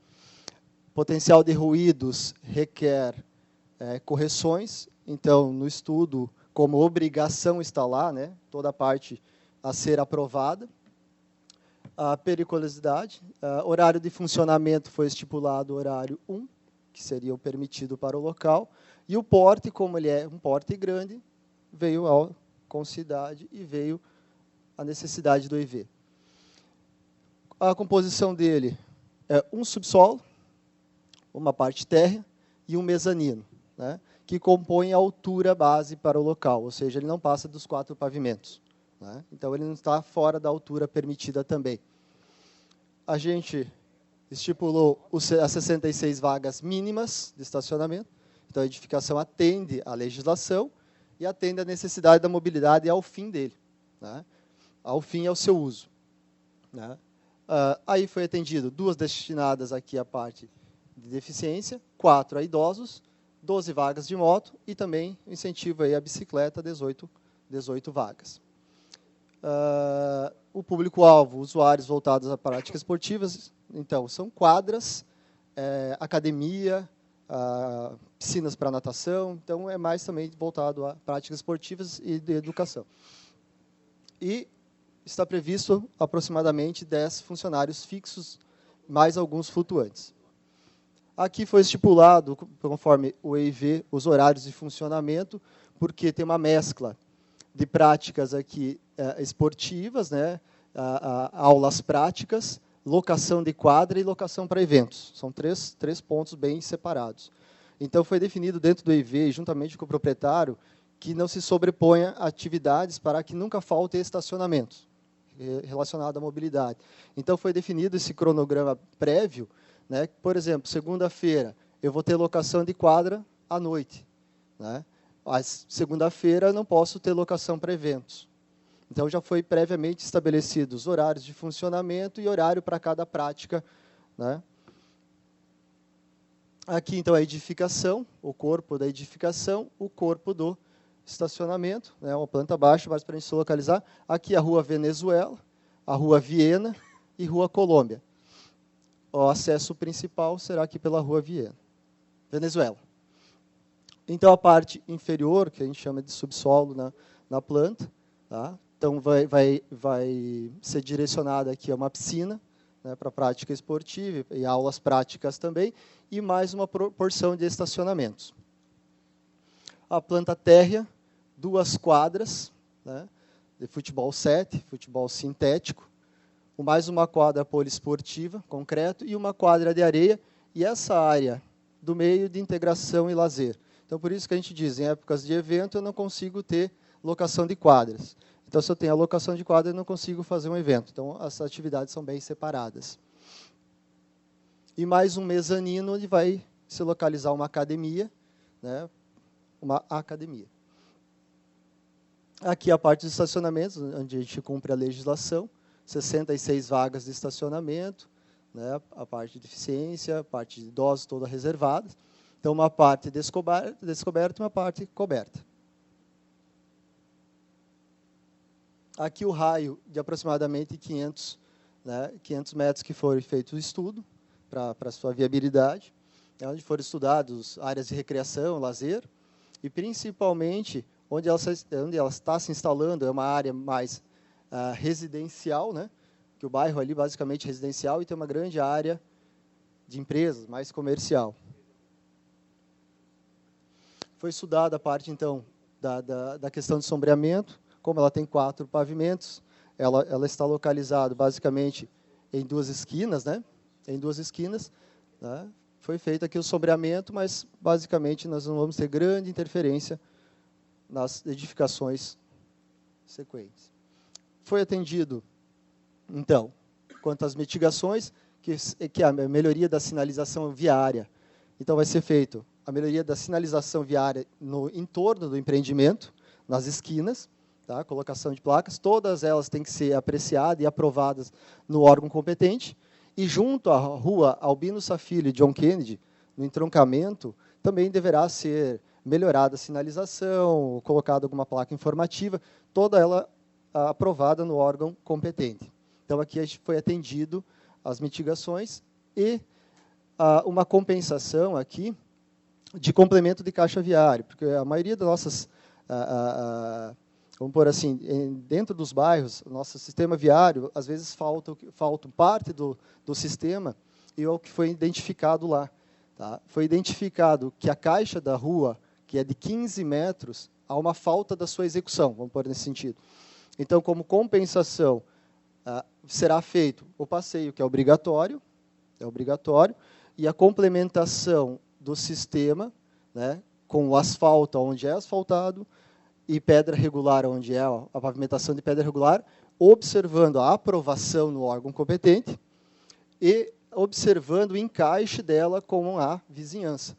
potencial de ruídos requer correções, então no estudo como obrigação está lá, né, toda a parte a ser aprovada. A periculosidade, horário de funcionamento foi estipulado horário 1, que seria o permitido para o local, e o porte, como ele é um porte grande, veio com cidade e veio a necessidade do EV. A composição dele é um subsolo, uma parte térrea e um mezanino, né, que compõem a altura base para o local, ou seja, ele não passa dos 4 pavimentos. Né, então, ele não está fora da altura permitida também. A gente estipulou as 66 vagas mínimas de estacionamento, então a edificação atende à legislação e atende à necessidade da mobilidade e ao fim dele, né, ao fim e ao seu uso. Né. Aí foi atendido 2 destinadas aqui à parte de deficiência, 4 a idosos, 12 vagas de moto e também incentivo aí à bicicleta, 18 vagas. O público-alvo, usuários voltados a práticas esportivas, então, são quadras, academia, piscinas para natação, então é mais também voltado a práticas esportivas e de educação. E está previsto aproximadamente 10 funcionários fixos, mais alguns flutuantes. Aqui foi estipulado, conforme o EIV, os horários de funcionamento, porque tem uma mescla de práticas aqui esportivas, né, aulas práticas, locação de quadra e locação para eventos. São três pontos bem separados. Então, foi definido dentro do EIV, juntamente com o proprietário, que não se sobreponha atividades para que nunca falte estacionamento relacionado à mobilidade. Então, foi definido esse cronograma prévio, né? Por exemplo, segunda-feira, eu vou ter locação de quadra à noite. Né? Mas segunda-feira, eu não posso ter locação para eventos. Então, já foi previamente estabelecidos horários de funcionamento e horário para cada prática. Né? Aqui, então, a edificação, o corpo da edificação, o corpo do estacionamento, né? Uma planta baixa, mas para a gente se localizar. Aqui a Rua Venezuela, a Rua Viena e Rua Colômbia. O acesso principal será aqui pela Rua Viena. Venezuela. Então, a parte inferior, que a gente chama de subsolo na planta, tá? Então, vai ser direcionada aqui a uma piscina, né, para prática esportiva e aulas práticas também, e mais uma porção de estacionamentos. A planta térrea, 2 quadras, né, de futebol 7, futebol sintético, mais uma quadra poliesportiva, concreto, e uma quadra de areia, e essa área do meio de integração e lazer. Então, por isso que a gente diz, em épocas de evento, eu não consigo ter locação de quadras. Então, se eu tenho a locação de quadra, eu não consigo fazer um evento. Então, as atividades são bem separadas. E mais um mezanino, onde vai se localizar uma academia, né, uma academia. Aqui a parte dos estacionamentos, onde a gente cumpre a legislação, 66 vagas de estacionamento, né, a parte de deficiência, a parte de idosos toda reservada. Então, uma parte descoberta e uma parte coberta. Aqui o raio de aproximadamente 500 metros que foi feito o estudo para a sua viabilidade, onde foram estudados áreas de recreação, lazer, e principalmente onde ela está se instalando, é uma área mais residencial, né? Que o bairro ali basicamente residencial e tem uma grande área de empresas, mais comercial. Foi estudada a parte, então, da questão de sombreamento, como ela tem 4 pavimentos, ela está localizada basicamente em 2 esquinas, né? Em 2 esquinas, né? Foi feito aqui o sombreamento, mas basicamente nós não vamos ter grande interferência nas edificações sequentes. Foi atendido, então, quanto às mitigações, que a melhoria da sinalização viária. Então, vai ser feito a melhoria da sinalização viária no entorno do empreendimento, nas esquinas, tá? Colocação de placas, todas elas têm que ser apreciadas e aprovadas no órgão competente, e junto à rua Albino Safilho e John Kennedy, no entroncamento, também deverá ser melhorada a sinalização, colocado alguma placa informativa, toda ela aprovada no órgão competente. Então, aqui a gente foi atendido às mitigações e uma compensação aqui de complemento de caixa viário, porque a maioria das nossas, vamos pôr assim, dentro dos bairros, nosso sistema viário, às vezes falta parte do sistema, e é o que foi identificado lá. Tá? Foi identificado que a caixa da rua, que é de 15 metros, há uma falta da sua execução, vamos pôr nesse sentido. Então, como compensação, será feito o passeio, que é obrigatório, e a complementação do sistema, né, com o asfalto onde é asfaltado e pedra regular onde é a pavimentação de pedra regular, observando a aprovação no órgão competente e observando o encaixe dela com a vizinhança.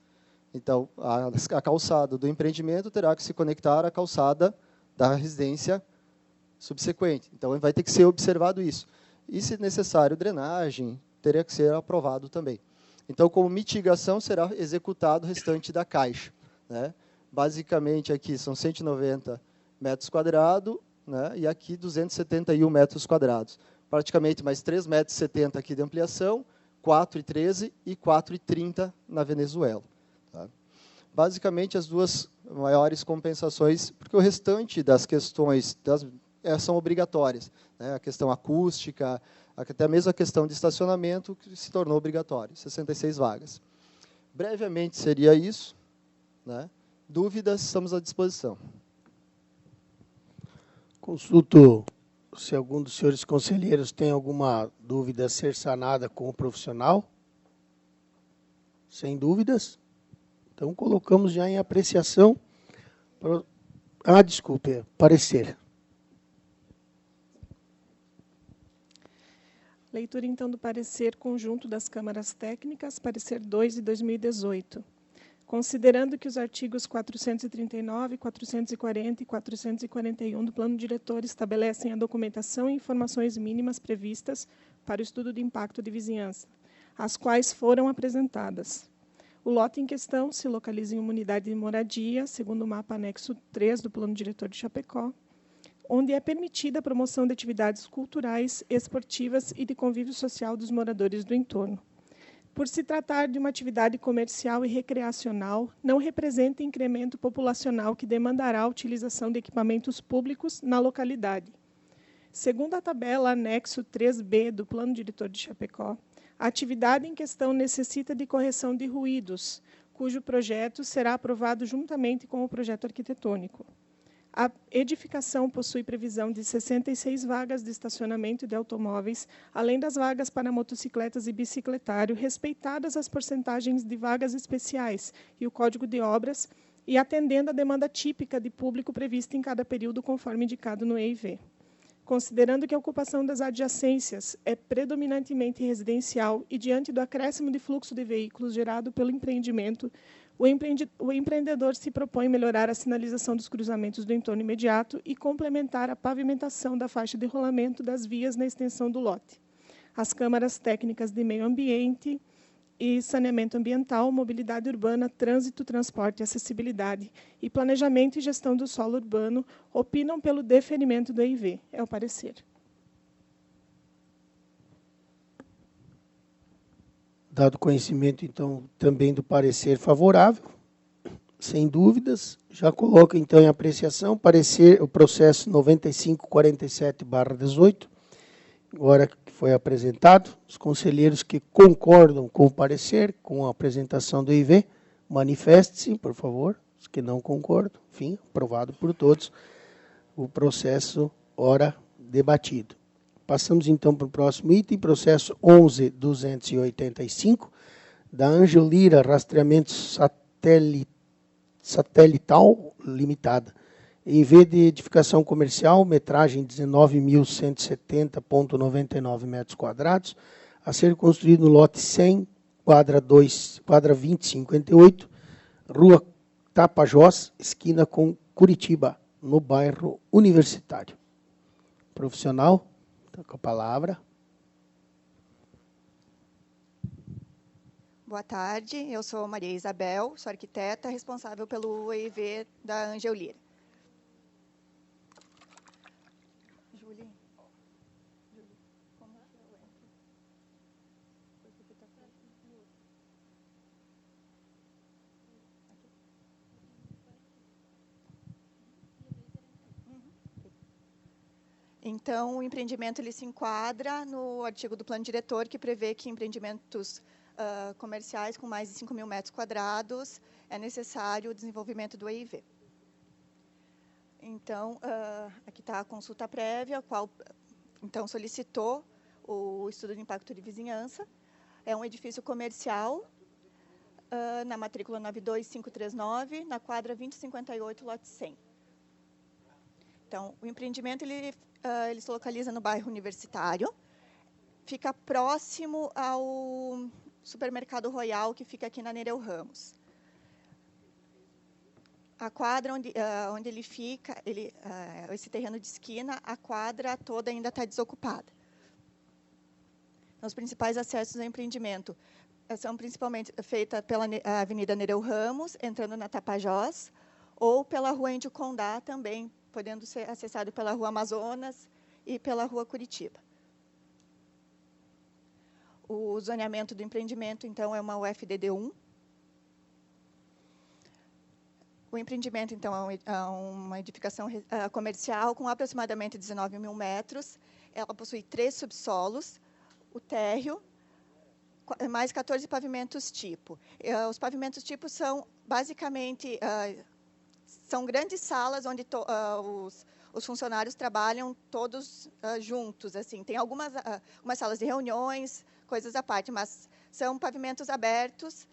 Então, a calçada do empreendimento terá que se conectar à calçada da residência subsequente. Então, vai ter que ser observado isso. E, se necessário, drenagem, teria que ser aprovado também. Então, como mitigação, será executado o restante da caixa. Né? Basicamente, aqui são 190 metros quadrados, né? E aqui 271 metros quadrados. Praticamente mais 3,70 metros aqui de ampliação, 4,13 e 4,30 na Venezuela. Tá? Basicamente, as duas maiores compensações, porque o restante das questões são obrigatórias. Né? A questão acústica, até mesmo a questão de estacionamento, que se tornou obrigatório, 66 vagas. Brevemente seria isso. Né? Dúvidas, estamos à disposição. Consulto se algum dos senhores conselheiros tem alguma dúvida a ser sanada com o profissional. Sem dúvidas. Então, colocamos já em apreciação. Desculpe, parecer. Leitura, então, do parecer conjunto das câmaras técnicas, parecer 2 de 2018. Considerando que os artigos 439, 440 e 441 do Plano Diretor estabelecem a documentação e informações mínimas previstas para o estudo de impacto de vizinhança, as quais foram apresentadas. O lote em questão se localiza em uma unidade de moradia, segundo o mapa anexo 3 do Plano Diretor de Chapecó, onde é permitida a promoção de atividades culturais, esportivas e de convívio social dos moradores do entorno. Por se tratar de uma atividade comercial e recreacional, não representa incremento populacional que demandará a utilização de equipamentos públicos na localidade. Segundo a tabela anexo 3B do Plano Diretor de Chapecó, a atividade em questão necessita de correção de ruídos, cujo projeto será aprovado juntamente com o projeto arquitetônico. A edificação possui previsão de 66 vagas de estacionamento de automóveis, além das vagas para motocicletas e bicicletário, respeitadas as porcentagens de vagas especiais e o Código de Obras, e atendendo à demanda típica de público prevista em cada período, conforme indicado no EIV. Considerando que a ocupação das adjacências é predominantemente residencial e diante do acréscimo de fluxo de veículos gerado pelo empreendimento, o empreendedor se propõe melhorar a sinalização dos cruzamentos do entorno imediato e complementar a pavimentação da faixa de rolamento das vias na extensão do lote. As câmaras técnicas de meio ambiente e saneamento ambiental, mobilidade urbana, trânsito, transporte e acessibilidade e planejamento e gestão do solo urbano opinam pelo deferimento do EIV. É o parecer. Dado conhecimento, então, também do parecer favorável, sem dúvidas, já coloco, então, em apreciação o processo 9547/18, agora que foi apresentado. Os conselheiros que concordam com o parecer, com a apresentação do EIV, manifeste-se, por favor. Os que não concordam, enfim, aprovado por todos, o processo, ora debatido. Passamos, então, para o próximo item, processo 11.285, da Angelira Rastreamento Satelital Limitada. EIV de edificação comercial, metragem 19.170,99 metros quadrados, a ser construído no lote 100, quadra 2058, Rua Tapajós, esquina com Curitiba, no bairro Universitário. Profissional, está com a palavra. Boa tarde, eu sou Maria Isabel, sou arquiteta, responsável pelo EIV da Angeolira. Júlia, como que eu entro? Então, o empreendimento ele se enquadra no artigo do plano diretor que prevê que empreendimentos comerciais com mais de 5.000 metros quadrados é necessário o desenvolvimento do EIV. Então, aqui está a consulta prévia, a qual então solicitou o estudo de impacto de vizinhança. É um edifício comercial na matrícula 92539, na quadra 2058, lote 100. Então, o empreendimento ele se localiza no bairro Universitário, fica próximo ao Supermercado Royal, que fica aqui na Nereu Ramos. A quadra onde ele fica, esse terreno de esquina, a quadra toda ainda está desocupada. Os principais acessos ao empreendimento são principalmente feitos pela Avenida Nereu Ramos, entrando na Tapajós, ou pela Rua Índio Condá, também podendo ser acessado pela Rua Amazonas e pela Rua Curitiba. O zoneamento do empreendimento, então, é uma UFDD 1. O empreendimento, então, é uma edificação comercial com aproximadamente 19.000 metros. Ela possui 3 subsolos, o térreo, mais 14 pavimentos tipo. Os pavimentos tipo são, basicamente, são grandes salas onde os funcionários trabalham todos juntos. Assim. Tem algumas salas de reuniões, coisas à parte, mas são pavimentos abertos,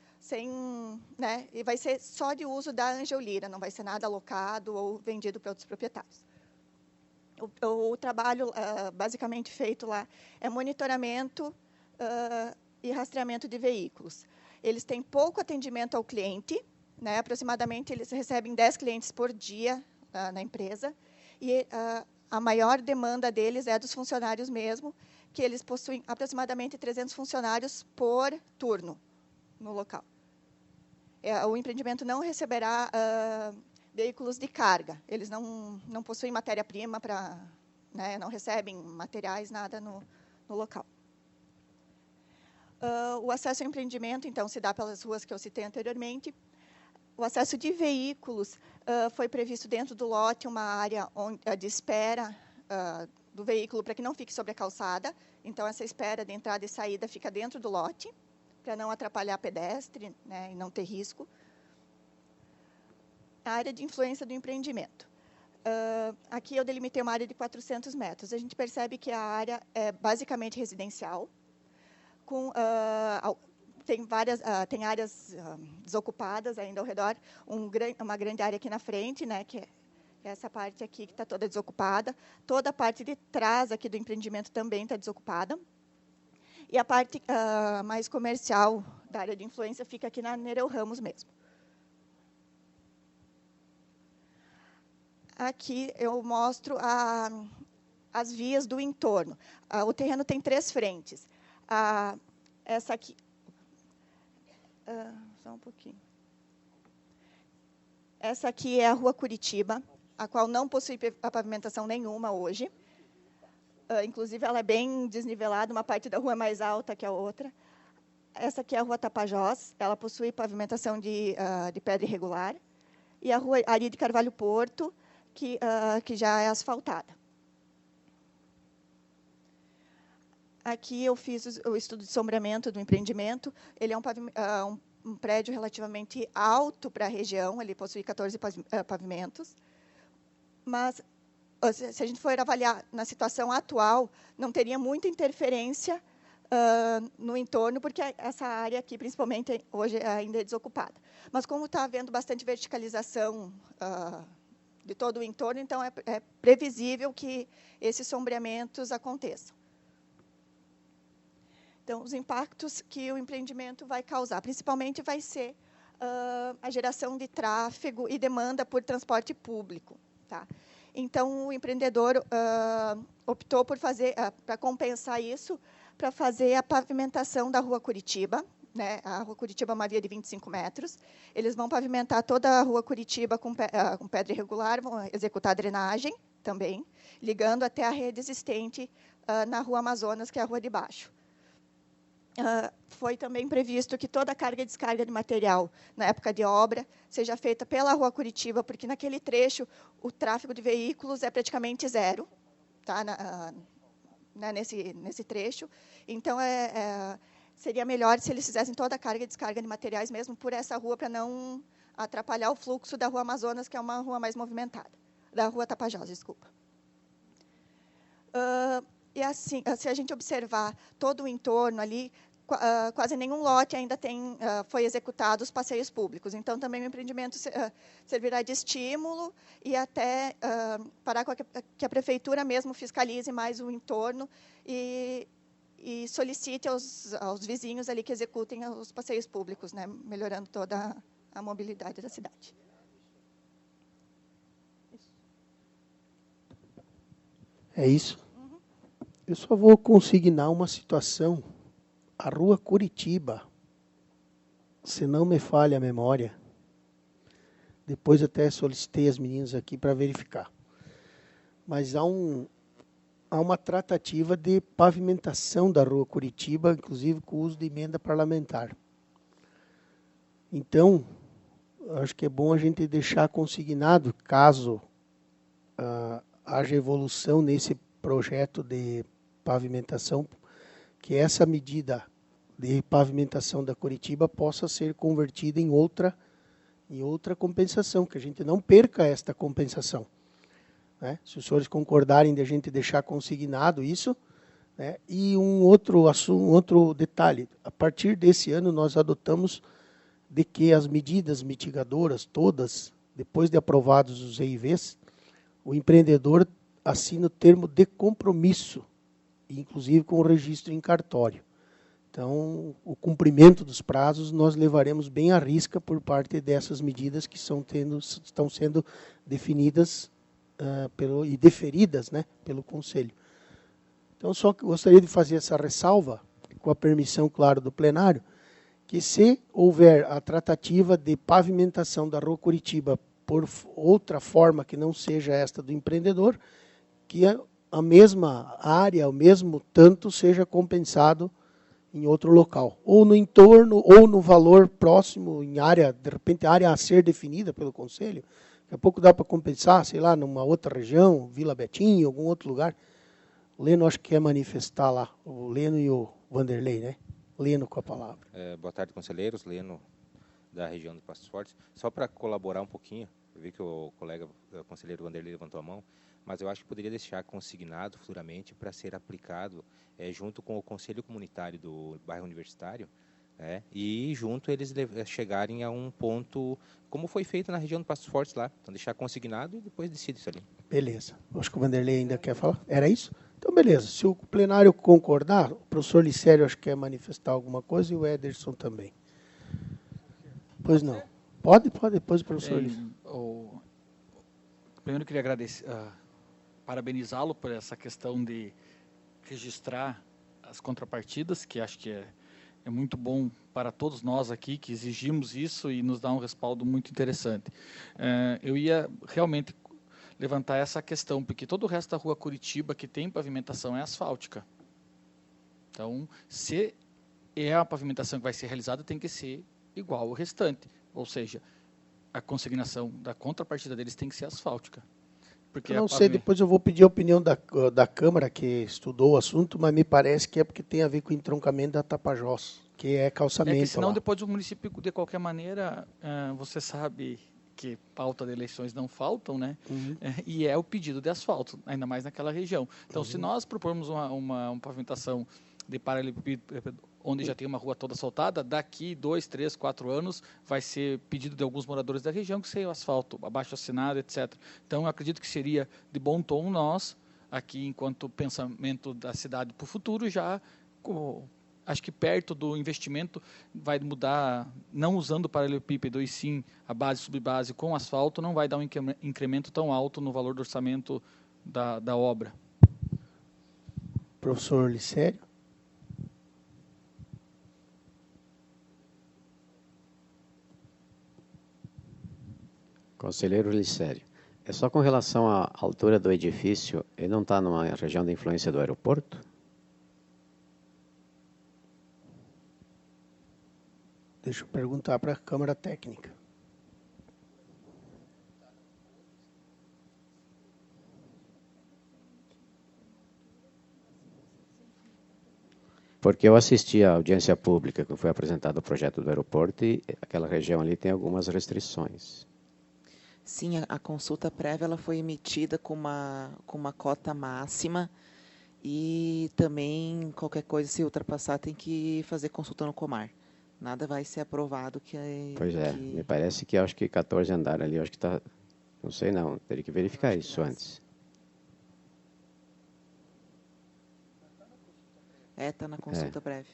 e vai ser só de uso da Angeolira, não vai ser nada alocado ou vendido para outros proprietários. O trabalho basicamente feito lá é monitoramento e rastreamento de veículos. Eles têm pouco atendimento ao cliente, aproximadamente eles recebem 10 clientes por dia na empresa, e a maior demanda deles é dos funcionários mesmo, que eles possuem aproximadamente 300 funcionários por turno no local. O empreendimento não receberá veículos de carga, eles não possuem matéria-prima, não recebem materiais, nada no local. O acesso ao empreendimento, então, se dá pelas ruas que eu citei anteriormente. O acesso de veículos foi previsto dentro do lote uma área de espera do veículo para que não fique sobre a calçada. Então, essa espera de entrada e saída fica dentro do lote, para não atrapalhar pedestre, e não ter risco. A área de influência do empreendimento. Aqui eu delimitei uma área de 400 metros. A gente percebe que a área é basicamente residencial, tem áreas desocupadas ainda ao redor, uma grande área aqui na frente, que é essa parte aqui que está toda desocupada. Toda a parte de trás aqui do empreendimento também está desocupada. E a parte mais comercial da área de influência fica aqui na Nereu Ramos mesmo. Aqui eu mostro as vias do entorno. O terreno tem 3 frentes. Essa aqui... só um pouquinho. Essa aqui é a Rua Curitiba, a qual não possui pavimentação nenhuma hoje. Inclusive, ela é bem desnivelada, uma parte da rua é mais alta que a outra. Essa aqui é a Rua Tapajós, ela possui pavimentação de pedra irregular. E a Rua Ari de Carvalho Porto, que já é asfaltada. Aqui eu fiz o estudo de sombreamento do empreendimento. Ele é um prédio relativamente alto para a região, ele possui 14 pavimentos. Mas, se a gente for avaliar na situação atual, não teria muita interferência no entorno, porque essa área aqui, principalmente, hoje ainda é desocupada. Mas, como está havendo bastante verticalização de todo o entorno, então é previsível que esses sombreamentos aconteçam. Então, os impactos que o empreendimento vai causar, principalmente, vai ser a geração de tráfego e demanda por transporte público. Tá? Então, o empreendedor optou por fazer, para compensar isso, para fazer a pavimentação da Rua Curitiba, né, a Rua Curitiba é uma via de 25 metros. Eles vão pavimentar toda a Rua Curitiba com pedra irregular, vão executar a drenagem também, ligando até a rede existente na Rua Amazonas, que é a rua de baixo. Foi também previsto que toda a carga e descarga de material, na época de obra, seja feita pela Rua Curitiba, porque naquele trecho o tráfego de veículos é praticamente zero, tá, nesse trecho. Então, seria melhor se eles fizessem toda a carga e descarga de materiais mesmo por essa rua, para não atrapalhar o fluxo da Rua Amazonas, que é uma rua mais movimentada, da Rua Tapajós, desculpa. E assim, se a gente observar todo o entorno ali, quase nenhum lote ainda foi executado os passeios públicos. Então, também o empreendimento servirá de estímulo e até para que a prefeitura mesmo fiscalize mais o entorno e solicite aos vizinhos ali que executem os passeios públicos, né, melhorando toda a mobilidade da cidade. É isso? Eu só vou consignar uma situação. A Rua Curitiba, se não me falha a memória, depois até solicitei as meninas aqui para verificar. Mas há uma tratativa de pavimentação da Rua Curitiba, inclusive com o uso de emenda parlamentar. Então, acho que é bom a gente deixar consignado, caso haja evolução nesse projeto de pavimentação, que essa medida de pavimentação da Curitiba possa ser convertida em outra compensação, que a gente não perca esta compensação. Né? Se os senhores concordarem de a gente deixar consignado isso, né? E um outro detalhe, a partir desse ano nós adotamos de que as medidas mitigadoras todas, depois de aprovados os EIVs, o empreendedor assina o termo de compromisso, inclusive com o registro em cartório. Então, o cumprimento dos prazos nós levaremos bem à risca por parte dessas medidas que estão sendo definidas e deferidas, né, pelo Conselho. Então, só que gostaria de fazer essa ressalva, com a permissão, claro, do plenário, que se houver a tratativa de pavimentação da Rua Curitiba por outra forma que não seja esta do empreendedor, que a mesma área, o mesmo tanto, seja compensado em outro local, ou no entorno, ou no valor próximo, em área, de repente, área a ser definida pelo Conselho. Daqui a pouco dá para compensar, sei lá, numa outra região, Vila Betim, algum outro lugar. O Leno acho que quer manifestar lá, o Leno e o Vanderlei, né? Leno com a palavra. Boa tarde, conselheiros. Leno, da região de Passos Fortes. Só para colaborar um pouquinho, eu vi que o colega o conselheiro Vanderlei levantou a mão, mas eu acho que poderia deixar consignado futuramente para ser aplicado junto com o Conselho Comunitário do Bairro Universitário, e junto eles chegarem a um ponto, como foi feito na região do Passos Fortes lá. Então, deixar consignado e depois decide isso ali. Beleza. Acho que o Vanderlei ainda quer falar. Era isso? Então, beleza. Se o plenário concordar, o professor Licério acho que quer manifestar alguma coisa e o Ederson também. Pois não. Pode, depois o professor Licério. Primeiro, eu queria agradecer, parabenizá-lo por essa questão de registrar as contrapartidas, que acho que é muito bom para todos nós aqui, que exigimos isso e nos dá um respaldo muito interessante. Eu ia realmente levantar essa questão, porque todo o resto da Rua Curitiba que tem pavimentação é asfáltica. Então, se é a pavimentação que vai ser realizada, tem que ser igual ao restante. Ou seja, a consignação da contrapartida deles tem que ser asfáltica. Porque eu não sei, depois eu vou pedir a opinião da Câmara, que estudou o assunto, mas me parece que é porque tem a ver com o entroncamento da Tapajós, que é calçamento. Que senão lá. Depois o município, de qualquer maneira, você sabe que pauta de eleições não faltam, né? Uhum. E é o pedido de asfalto, ainda mais naquela região. Então, se nós propormos uma pavimentação de paralelepípedo, onde já tem uma rua toda asfaltada, daqui 2, 3, 4 anos vai ser pedido de alguns moradores da região que seja o asfalto, abaixo assinado, etc. Então, eu acredito que seria de bom tom nós, aqui, enquanto pensamento da cidade para o futuro, já, acho que perto do investimento vai mudar, não usando paralelepípedo e sim a base e subbase com asfalto, não vai dar um incremento tão alto no valor do orçamento da obra. Professor Licério. Conselheiro Licério, é só com relação à altura do edifício, ele não está numa região de influência do aeroporto? Deixa eu perguntar para a Câmara Técnica. Porque eu assisti à audiência pública que foi apresentado o projeto do aeroporto e aquela região ali tem algumas restrições. Sim, a consulta prévia ela foi emitida com uma cota máxima e também qualquer coisa, se ultrapassar, tem que fazer consulta no Comar. Nada vai ser aprovado que... Pois é, me parece que acho que 14 andares ali, acho que está... Não sei não, teria que verificar isso antes. Está na consulta prévia.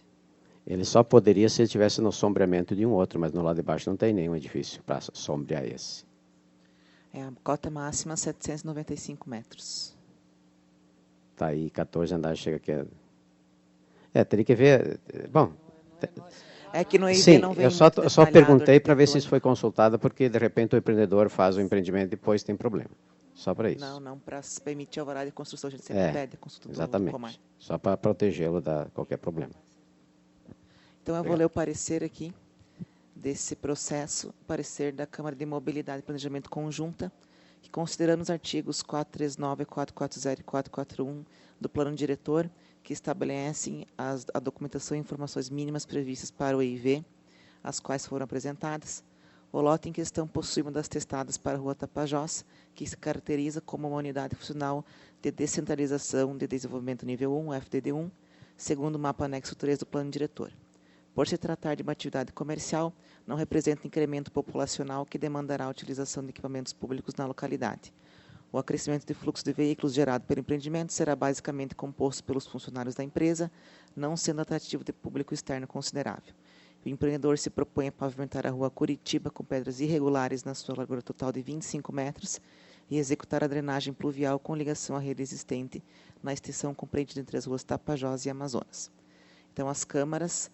Ele só poderia se ele estivesse no sombreamento de um outro, mas no lado de baixo não tem nenhum edifício para sombrear esse. A cota máxima 795 metros. Tá aí, 14 andares chega aqui. Teria que ver... Bom... É que no EIV sim, não vem eu só perguntei para ver se isso foi consultado, porque de repente o empreendedor faz o empreendimento e depois tem problema. Só para isso. Não, para emitir alvará de construção a gente sempre pede a consulta exatamente. Do Comar. Só para protegê-lo de qualquer problema. Então eu vou ler o parecer aqui desse processo, parecer da Câmara de Mobilidade e Planejamento Conjunta, que considerando os artigos 439, 440 e 441 do Plano Diretor, que estabelecem a documentação e informações mínimas previstas para o EIV, as quais foram apresentadas, o lote em questão possui uma das testadas para a Rua Tapajós, que se caracteriza como uma unidade funcional de descentralização de desenvolvimento nível 1, FDD1, segundo o mapa anexo 3 do Plano Diretor. Por se tratar de uma atividade comercial, não representa incremento populacional que demandará a utilização de equipamentos públicos na localidade. O acrescimento de fluxo de veículos gerado pelo empreendimento será basicamente composto pelos funcionários da empresa, não sendo atrativo de público externo considerável. O empreendedor se propõe a pavimentar a rua Curitiba com pedras irregulares na sua largura total de 25 metros e executar a drenagem pluvial com ligação à rede existente na extensão compreendida entre as ruas Tapajós e Amazonas. Então, as câmaras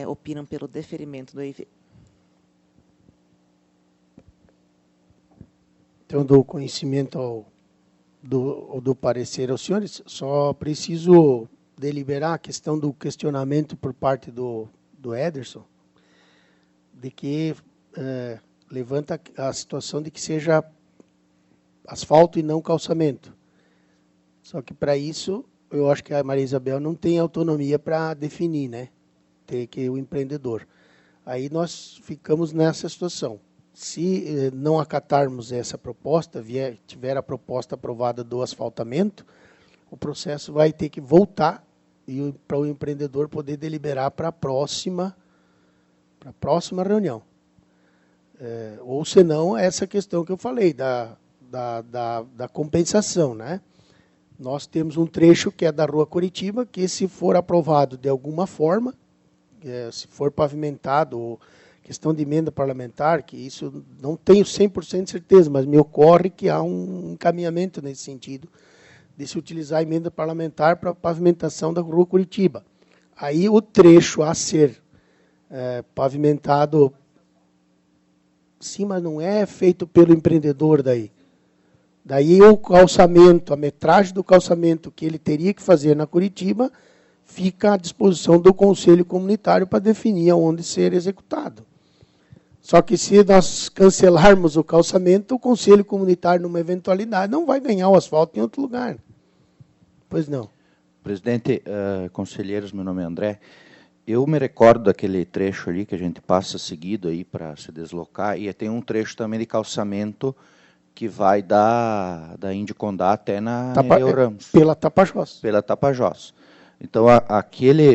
opinam pelo deferimento do EIV. Então, dou conhecimento do parecer aos senhores. Só preciso deliberar a questão do questionamento por parte do Ederson, de que levanta a situação de que seja asfalto e não calçamento. Só que, para isso, eu acho que a Maria Isabel não tem autonomia para definir, né? Tem que o empreendedor. Aí nós ficamos nessa situação. Se não acatarmos essa proposta, tiver a proposta aprovada do asfaltamento, o processo vai ter que voltar e para o empreendedor poder deliberar para a próxima reunião. Ou senão, essa questão que eu falei, da compensação, né? Nós temos um trecho que é da Rua Curitiba, que se for aprovado de alguma forma, se for pavimentado, ou questão de emenda parlamentar, que isso não tenho 100% de certeza, mas me ocorre que há um encaminhamento nesse sentido, de se utilizar a emenda parlamentar para a pavimentação da Rua Curitiba. Aí o trecho a ser pavimentado, sim, mas não é feito pelo empreendedor daí. Daí o calçamento, a metragem do calçamento que ele teria que fazer na Curitiba, fica à disposição do Conselho Comunitário para definir aonde ser executado. Só que se nós cancelarmos o calçamento, o Conselho Comunitário, numa eventualidade, não vai ganhar o asfalto em outro lugar. Pois não. Presidente, conselheiros, meu nome é André. Eu me recordo daquele trecho ali que a gente passa seguido aí para se deslocar, e tem um trecho também de calçamento que vai da Índio Condá até na Nereu Ramos. Pela Tapajós. Pela Tapajós. Então,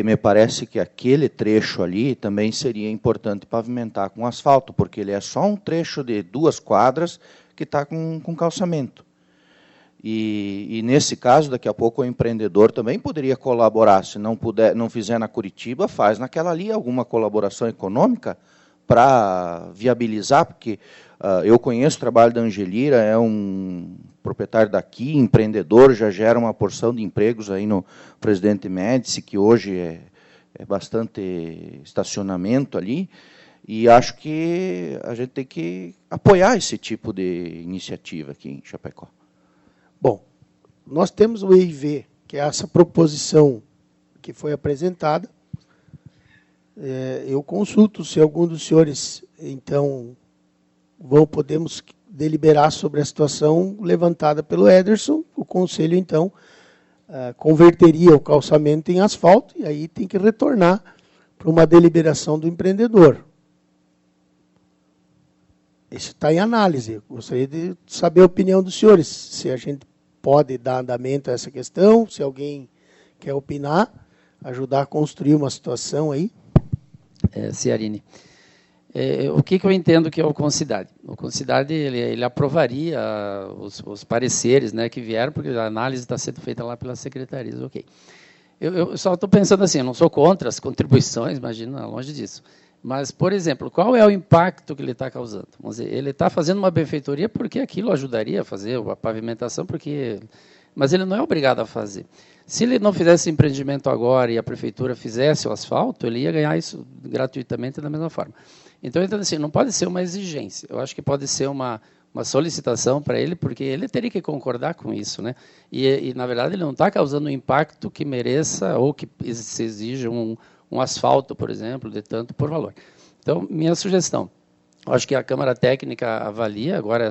me parece que aquele trecho ali também seria importante pavimentar com asfalto, porque ele é só um trecho de 2 quadras que está com calçamento. E nesse caso, daqui a pouco o empreendedor também poderia colaborar. Se não fizer na Curitiba, faz naquela ali alguma colaboração econômica para viabilizar, porque eu conheço o trabalho da Angelira, é um proprietário daqui, empreendedor, já gera uma porção de empregos aí no Presidente Médici, que hoje é bastante estacionamento ali, E acho que a gente tem que apoiar esse tipo de iniciativa aqui em Chapecó. Bom, nós temos o EIV, que é essa proposição que foi apresentada. Eu consulto se algum dos senhores, então, podemos deliberar sobre a situação levantada pelo Ederson. O Conselho, então, converteria o calçamento em asfalto e aí tem que retornar para uma deliberação do empreendedor. Isso está em análise. Eu gostaria de saber a opinião dos senhores, se a gente pode dar andamento a essa questão, se alguém quer opinar, ajudar a construir uma situação aí. Ciarini, o que eu entendo que é o Concidade? O Concidade ele aprovaria os pareceres, né, que vieram, porque a análise está sendo feita lá pelas secretarias. Ok. Eu só estou pensando assim, eu não sou contra as contribuições, imagina, longe disso. Mas, por exemplo, qual é o impacto que ele está causando? Vamos dizer, ele está fazendo uma benfeitoria porque aquilo ajudaria a fazer a pavimentação, mas ele não é obrigado a fazer. Se ele não fizesse empreendimento agora e a prefeitura fizesse o asfalto, ele ia ganhar isso gratuitamente da mesma forma. Então, assim, não pode ser uma exigência. Eu acho que pode ser uma solicitação para ele, porque ele teria que concordar com isso, né? E na verdade, ele não está causando um impacto que mereça ou que se exija um asfalto, por exemplo, de tanto por valor. Então, minha sugestão, acho que a Câmara Técnica avalia agora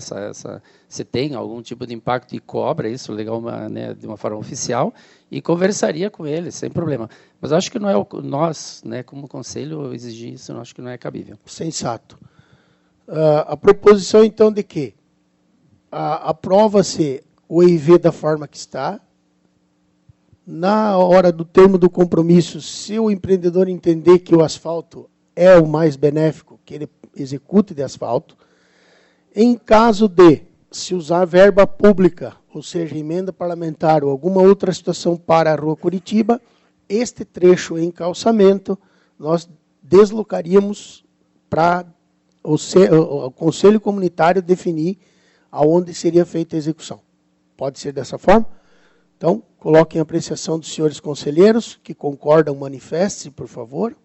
se tem algum tipo de impacto e cobra isso legal, né, de uma forma oficial, e conversaria com ele, sem problema. Mas acho que não é nós, né, como Conselho, exigir isso, acho que não é cabível. Sensato. A proposição, então, de que aprova-se o EIV da forma que está. Na hora do termo do compromisso, se o empreendedor entender que o asfalto é o mais benéfico, que ele execute de asfalto. Em caso de se usar verba pública, ou seja, emenda parlamentar ou alguma outra situação para a Rua Curitiba, este trecho em calçamento, nós deslocaríamos para o Conselho Comunitário definir aonde seria feita a execução. Pode ser dessa forma? Então, coloquem a apreciação dos senhores conselheiros, que concordam, manifeste-se, por favor.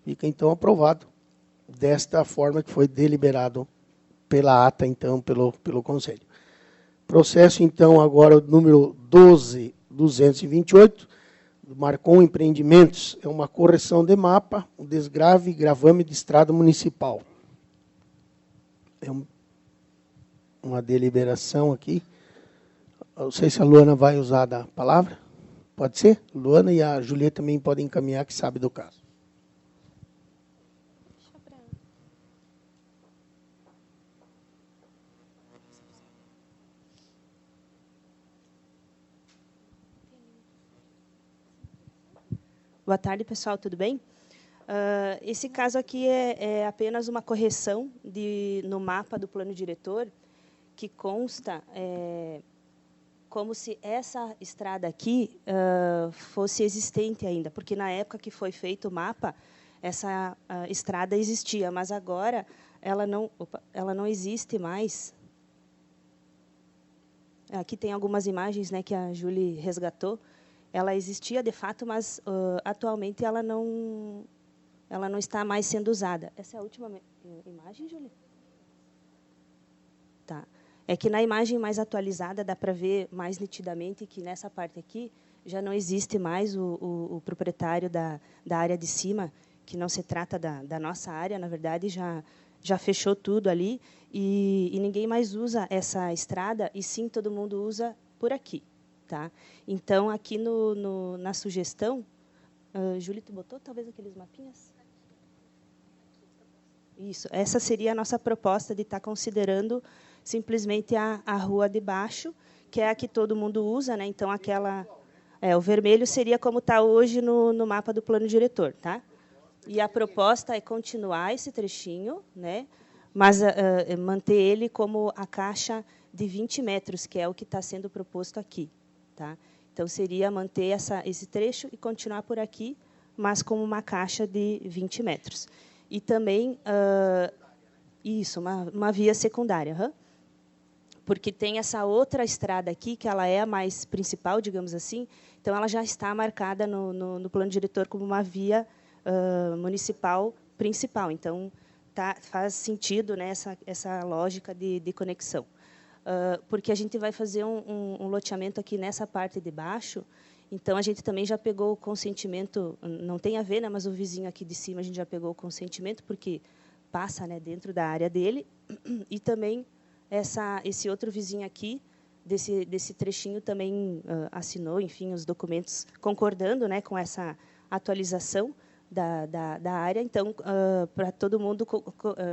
Fica, então, aprovado desta forma que foi deliberado pela ata, então, pelo Conselho. Processo, então, agora o número 12.228, Marcon Empreendimentos, é uma correção de mapa, um desgrave e gravame de estrada municipal. É uma deliberação aqui. Não sei se a Luana vai usar da palavra. Pode ser? Luana e a Julieta também podem encaminhar, que sabe do caso. Boa tarde, pessoal, tudo bem? Esse caso aqui é apenas uma correção no mapa do plano diretor, que consta como se essa estrada aqui fosse existente ainda, porque na época que foi feito o mapa, essa estrada existia, mas agora ela não existe mais. Aqui tem algumas imagens, né, que a Julie resgatou. Ela existia de fato, mas atualmente ela não está mais sendo usada. Essa é a última imagem, Julie? Tá. É que na imagem mais atualizada dá para ver mais nitidamente que nessa parte aqui já não existe mais o proprietário da área de cima, que não se trata da nossa área, na verdade já fechou tudo ali e ninguém mais usa essa estrada, e sim todo mundo usa por aqui. Tá? Então, aqui na sugestão, Júlia, tu botou talvez aqueles mapinhas? Isso, essa seria a nossa proposta de estar considerando simplesmente a rua de baixo, que é a que todo mundo usa, né? Então, o vermelho seria como está hoje no mapa do plano diretor. Tá? E a proposta é continuar esse trechinho, né? Mas manter ele como a caixa de 20 metros, que é o que está sendo proposto aqui. Tá? Então, seria manter esse trecho e continuar por aqui, mas com uma caixa de 20 metros. E também, uma via secundária. Porque tem essa outra estrada aqui, que ela é a mais principal, digamos assim, então ela já está marcada no plano diretor como uma via municipal principal. Então, faz sentido, né, essa lógica de conexão. Porque a gente vai fazer um loteamento aqui nessa parte de baixo, então a gente também já pegou o consentimento, não tem a ver, né, mas o vizinho aqui de cima a gente já pegou o consentimento, porque passa, né, dentro da área dele, e também esse outro vizinho aqui, desse trechinho, também assinou, enfim, os documentos concordando, né, com essa atualização da área. Então, para todo mundo,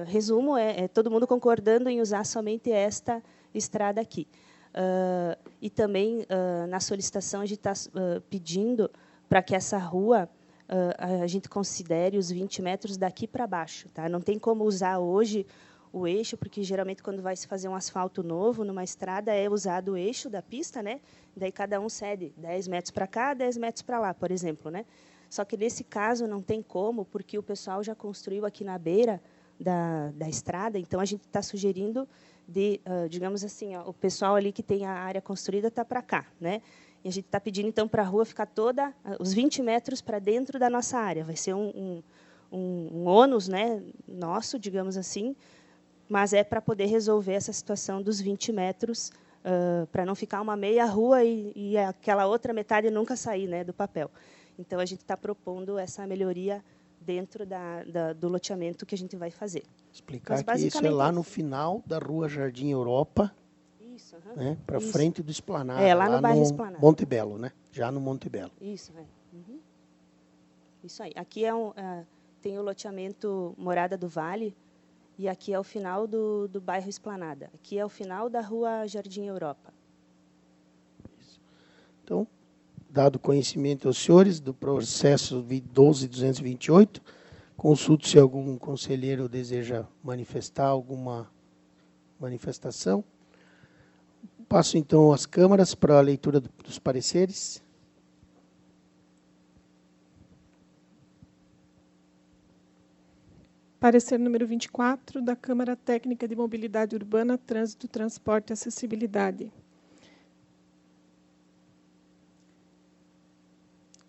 resumo, todo mundo concordando em usar somente esta estrada aqui. E também, na solicitação, a gente está pedindo para que essa rua a gente considere os 20 metros daqui para baixo. Tá? Não tem como usar hoje o eixo, porque, geralmente, quando vai se fazer um asfalto novo numa estrada, é usado o eixo da pista, né? Daí cada um cede 10 metros para cá, 10 metros para lá, por exemplo. Né? Só que, nesse caso, não tem como, porque o pessoal já construiu aqui na beira da estrada, então a gente está sugerindo digamos assim, o pessoal ali que tem a área construída está para cá, né? E a gente está pedindo, então, para a rua ficar toda os 20 metros para dentro da nossa área. Vai ser um ônus, né, nosso, digamos assim, mas é para poder resolver essa situação dos 20 metros, para não ficar uma meia rua e aquela outra metade nunca sair, né, do papel. Então, a gente está propondo essa melhoria dentro do loteamento que a gente vai fazer. Explicar que isso é lá no final da Rua Jardim Europa, isso, né, para frente do Esplanada, lá no bairro Esplanada. Monte Belo, né? Já no Monte Belo. Isso, Isso aí. Aqui tem o loteamento Morada do Vale, e aqui é o final do bairro Esplanada. Aqui é o final da Rua Jardim Europa. Isso. Então, dado conhecimento aos senhores do processo 12.228, consulto se algum conselheiro deseja manifestar alguma manifestação. Passo, então, às câmaras para a leitura dos pareceres. Parecer número 24, da Câmara Técnica de Mobilidade Urbana, Trânsito, Transporte e Acessibilidade.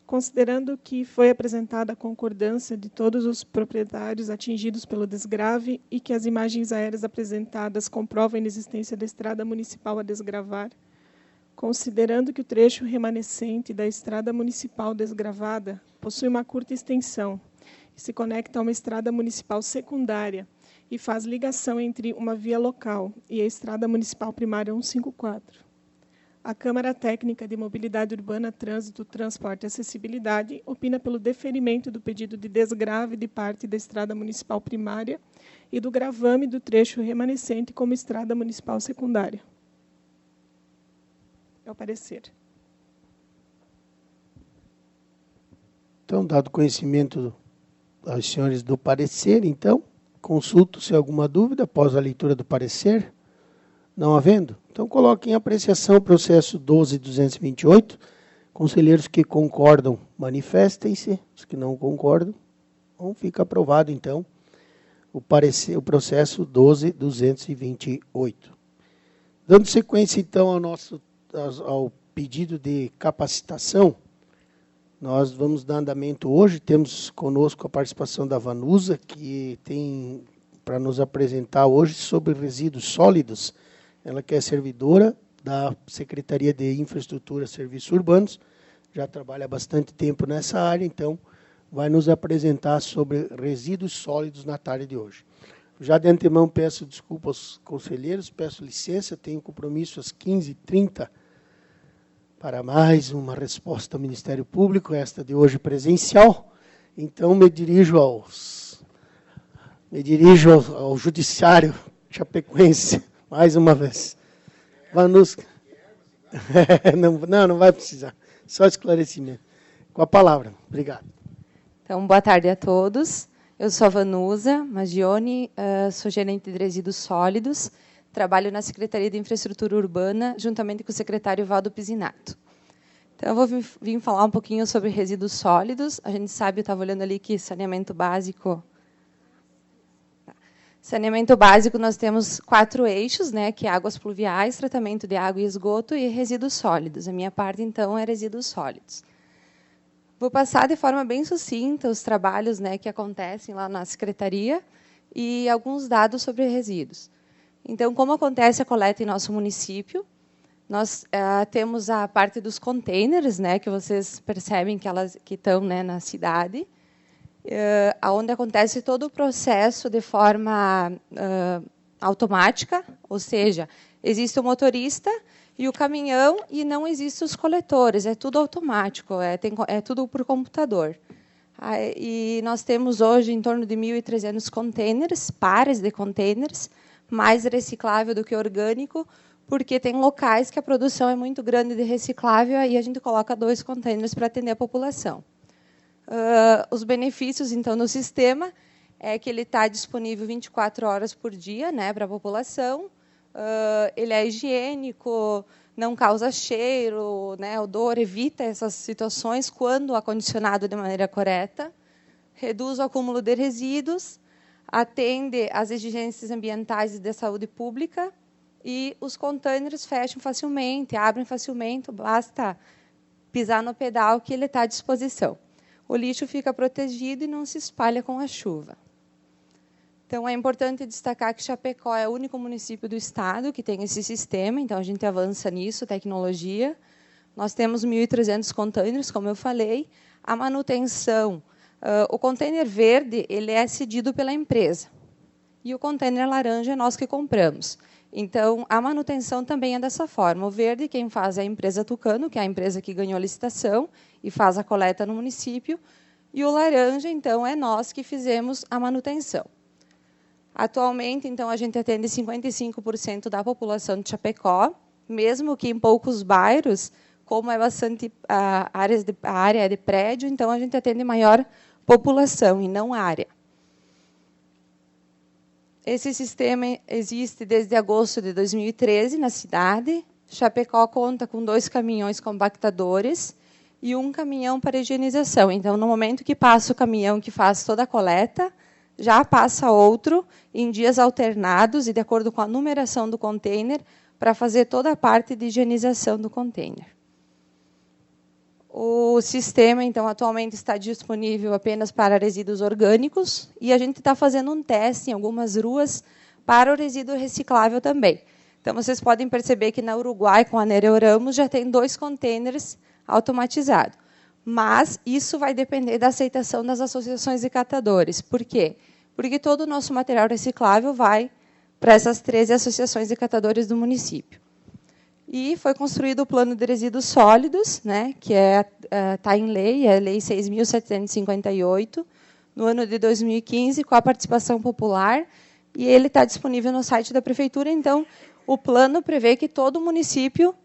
Considerando que foi apresentada a concordância de todos os proprietários atingidos pelo desgrave e que as imagens aéreas apresentadas comprovam a inexistência da estrada municipal a desgravar, considerando que o trecho remanescente da estrada municipal desgravada possui uma curta extensão e se conecta a uma estrada municipal secundária e faz ligação entre uma via local e a estrada municipal primária 154. A Câmara Técnica de Mobilidade Urbana, Trânsito, Transporte e Acessibilidade opina pelo deferimento do pedido de desgrave de parte da estrada municipal primária e do gravame do trecho remanescente como estrada municipal secundária. É o parecer. Então, dado conhecimento aos senhores do parecer, então, consulto se há alguma dúvida após a leitura do parecer. Não havendo? Então, coloquem em apreciação o processo 12.228. Conselheiros que concordam, manifestem-se. Os que não concordam, então fica aprovado, então, o processo 12.228. Dando sequência, então, ao pedido de capacitação, nós vamos dar andamento hoje. Temos conosco a participação da Vanusa, que tem para nos apresentar hoje sobre resíduos sólidos. Ela que é servidora da Secretaria de Infraestrutura e Serviços Urbanos, já trabalha há bastante tempo nessa área, então vai nos apresentar sobre resíduos sólidos na tarde de hoje. Já de antemão peço desculpa aos conselheiros, peço licença, tenho compromisso às 15h30 para mais uma resposta ao Ministério Público, esta de hoje presencial. Então me dirijo ao Judiciário Chapecoense. Mais uma vez. Vanusa. Não vai precisar. Só esclarecimento. Com a palavra. Obrigado. Então, boa tarde a todos. Eu sou a Vanusa Magione, sou gerente de resíduos sólidos, trabalho na Secretaria de Infraestrutura Urbana, juntamente com o secretário Valdo Pisinato. Então, eu vou vir falar um pouquinho sobre resíduos sólidos. A gente sabe, eu estava olhando ali que saneamento básico... Saneamento básico, nós temos 4 eixos, né, que é águas pluviais, tratamento de água e esgoto e resíduos sólidos. A minha parte, então, é resíduos sólidos. Vou passar de forma bem sucinta os trabalhos, né, que acontecem lá na Secretaria, e alguns dados sobre resíduos. Então, como acontece a coleta em nosso município? Nós temos a parte dos containers, né, que vocês percebem que estão, né, na cidade, onde acontece todo o processo de forma automática, ou seja, existe o motorista e o caminhão e não existem os coletores, é tudo automático, é tudo por computador. E nós temos hoje em torno de 1.300 containers, pares de containers, mais reciclável do que orgânico, porque tem locais que a produção é muito grande de reciclável, aí a gente coloca 2 containers para atender a população. Os benefícios, então, no sistema é que ele está disponível 24 horas por dia, né, para a população. Ele é higiênico, não causa cheiro, né, odor, evita essas situações quando acondicionado de maneira correta, reduz o acúmulo de resíduos, atende às exigências ambientais e de saúde pública, e os containers fecham facilmente, abrem facilmente, basta pisar no pedal que ele está à disposição. O lixo fica protegido e não se espalha com a chuva. Então, é importante destacar que Chapecó é o único município do estado que tem esse sistema, então a gente avança nisso, tecnologia. Nós temos 1.300 containers, como eu falei. A manutenção, o container verde ele é cedido pela empresa, e o container laranja é nós que compramos. Então, a manutenção também é dessa forma. O verde, quem faz é a empresa Tucano, que é a empresa que ganhou a licitação e faz a coleta no município, e o laranja, então, é nós que fizemos a manutenção. Atualmente, então, a gente atende 55% da população de Chapecó, mesmo que em poucos bairros, como é bastante a área é de prédio, então a gente atende maior população e não área. Esse sistema existe desde agosto de 2013 na cidade. Chapecó conta com 2 caminhões compactadores e 1 caminhão para higienização. Então, no momento que passa o caminhão que faz toda a coleta, já passa outro em dias alternados e de acordo com a numeração do container para fazer toda a parte de higienização do container. O sistema, então, atualmente está disponível apenas para resíduos orgânicos e a gente está fazendo um teste em algumas ruas para o resíduo reciclável também. Então, vocês podem perceber que na Uruguai, com a Nereoramos, já tem 2 containers automatizados. Mas isso vai depender da aceitação das associações de catadores. Por quê? Porque todo o nosso material reciclável vai para essas 13 associações de catadores do município. E foi construído o plano de resíduos sólidos, né, que está em lei, é a Lei 6.758, no ano de 2015, com a participação popular, e ele está disponível no site da prefeitura. Então, o plano prevê que todo o município,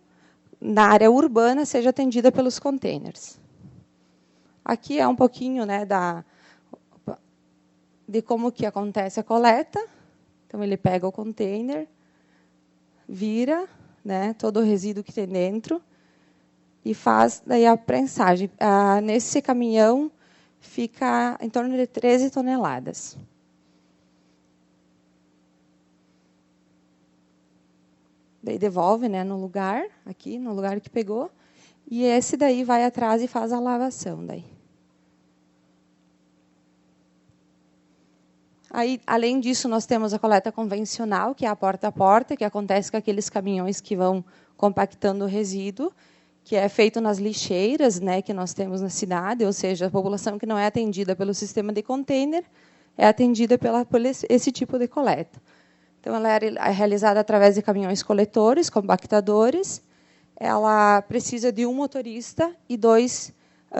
na área urbana, seja atendida pelos containers. Aqui é um pouquinho, né, de como que acontece a coleta. Então, ele pega o container, vira, né, todo o resíduo que tem dentro e faz daí a prensagem. Nesse caminhão fica em torno de 13 toneladas. Daí devolve, né, no lugar, aqui, no lugar que pegou, e esse daí vai atrás e faz a lavação daí. Aí, além disso, nós temos a coleta convencional, que é a porta a porta, que acontece com aqueles caminhões que vão compactando o resíduo, que é feito nas lixeiras, né, que nós temos na cidade, ou seja, a população que não é atendida pelo sistema de container é atendida por esse tipo de coleta. Então, ela é realizada através de caminhões coletores, compactadores. Ela precisa de 1 motorista e 2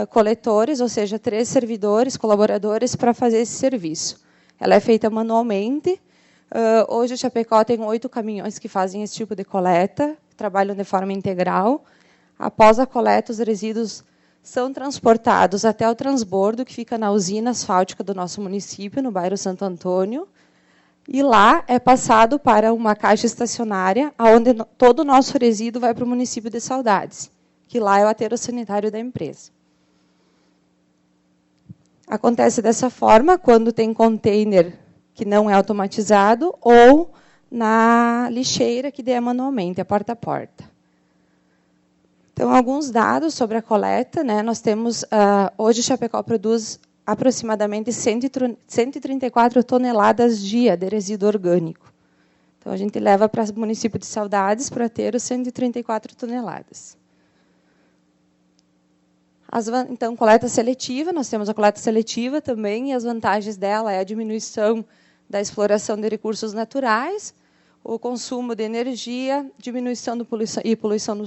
coletores, ou seja, 3 servidores, colaboradores, para fazer esse serviço. Ela é feita manualmente. Hoje, Chapecó tem 8 caminhões que fazem esse tipo de coleta, que trabalham de forma integral. Após a coleta, os resíduos são transportados até o transbordo, que fica na usina asfáltica do nosso município, no bairro Santo Antônio. E lá é passado para uma caixa estacionária, onde todo o nosso resíduo vai para o município de Saudades, que lá é o aterro sanitário da empresa. Acontece dessa forma quando tem container que não é automatizado ou na lixeira, que é manualmente, a porta a porta. Então, alguns dados sobre a coleta, né? Nós temos, hoje, Chapecó produz aproximadamente 134 toneladas dia de resíduo orgânico. Então, a gente leva para o município de Saudades para ter os 134 toneladas. Então, coleta seletiva, nós temos a coleta seletiva também, e as vantagens dela é a diminuição da exploração de recursos naturais, o consumo de energia, diminuição da poluição do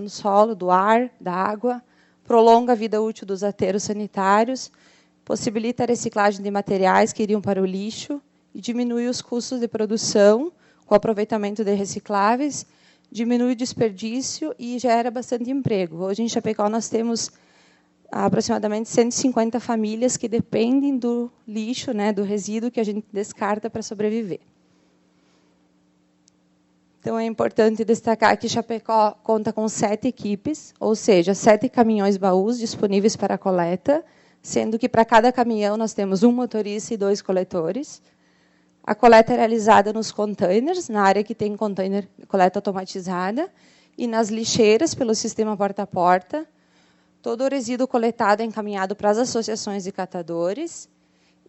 solo, do ar, da água, prolonga a vida útil dos aterros sanitários, possibilita a reciclagem de materiais que iriam para o lixo e diminui os custos de produção com o aproveitamento de recicláveis, diminui o desperdício e gera bastante emprego. Hoje, em Chapecó, nós temos aproximadamente 150 famílias que dependem do lixo, né, do resíduo que a gente descarta para sobreviver. Então, é importante destacar que Chapecó conta com 7 equipes, ou seja, 7 caminhões-baús disponíveis para a coleta, sendo que para cada caminhão nós temos um motorista e 2 coletores. A coleta é realizada nos containers, na área que tem container coleta automatizada, e nas lixeiras, pelo sistema porta a porta. Todo o resíduo coletado é encaminhado para as associações de catadores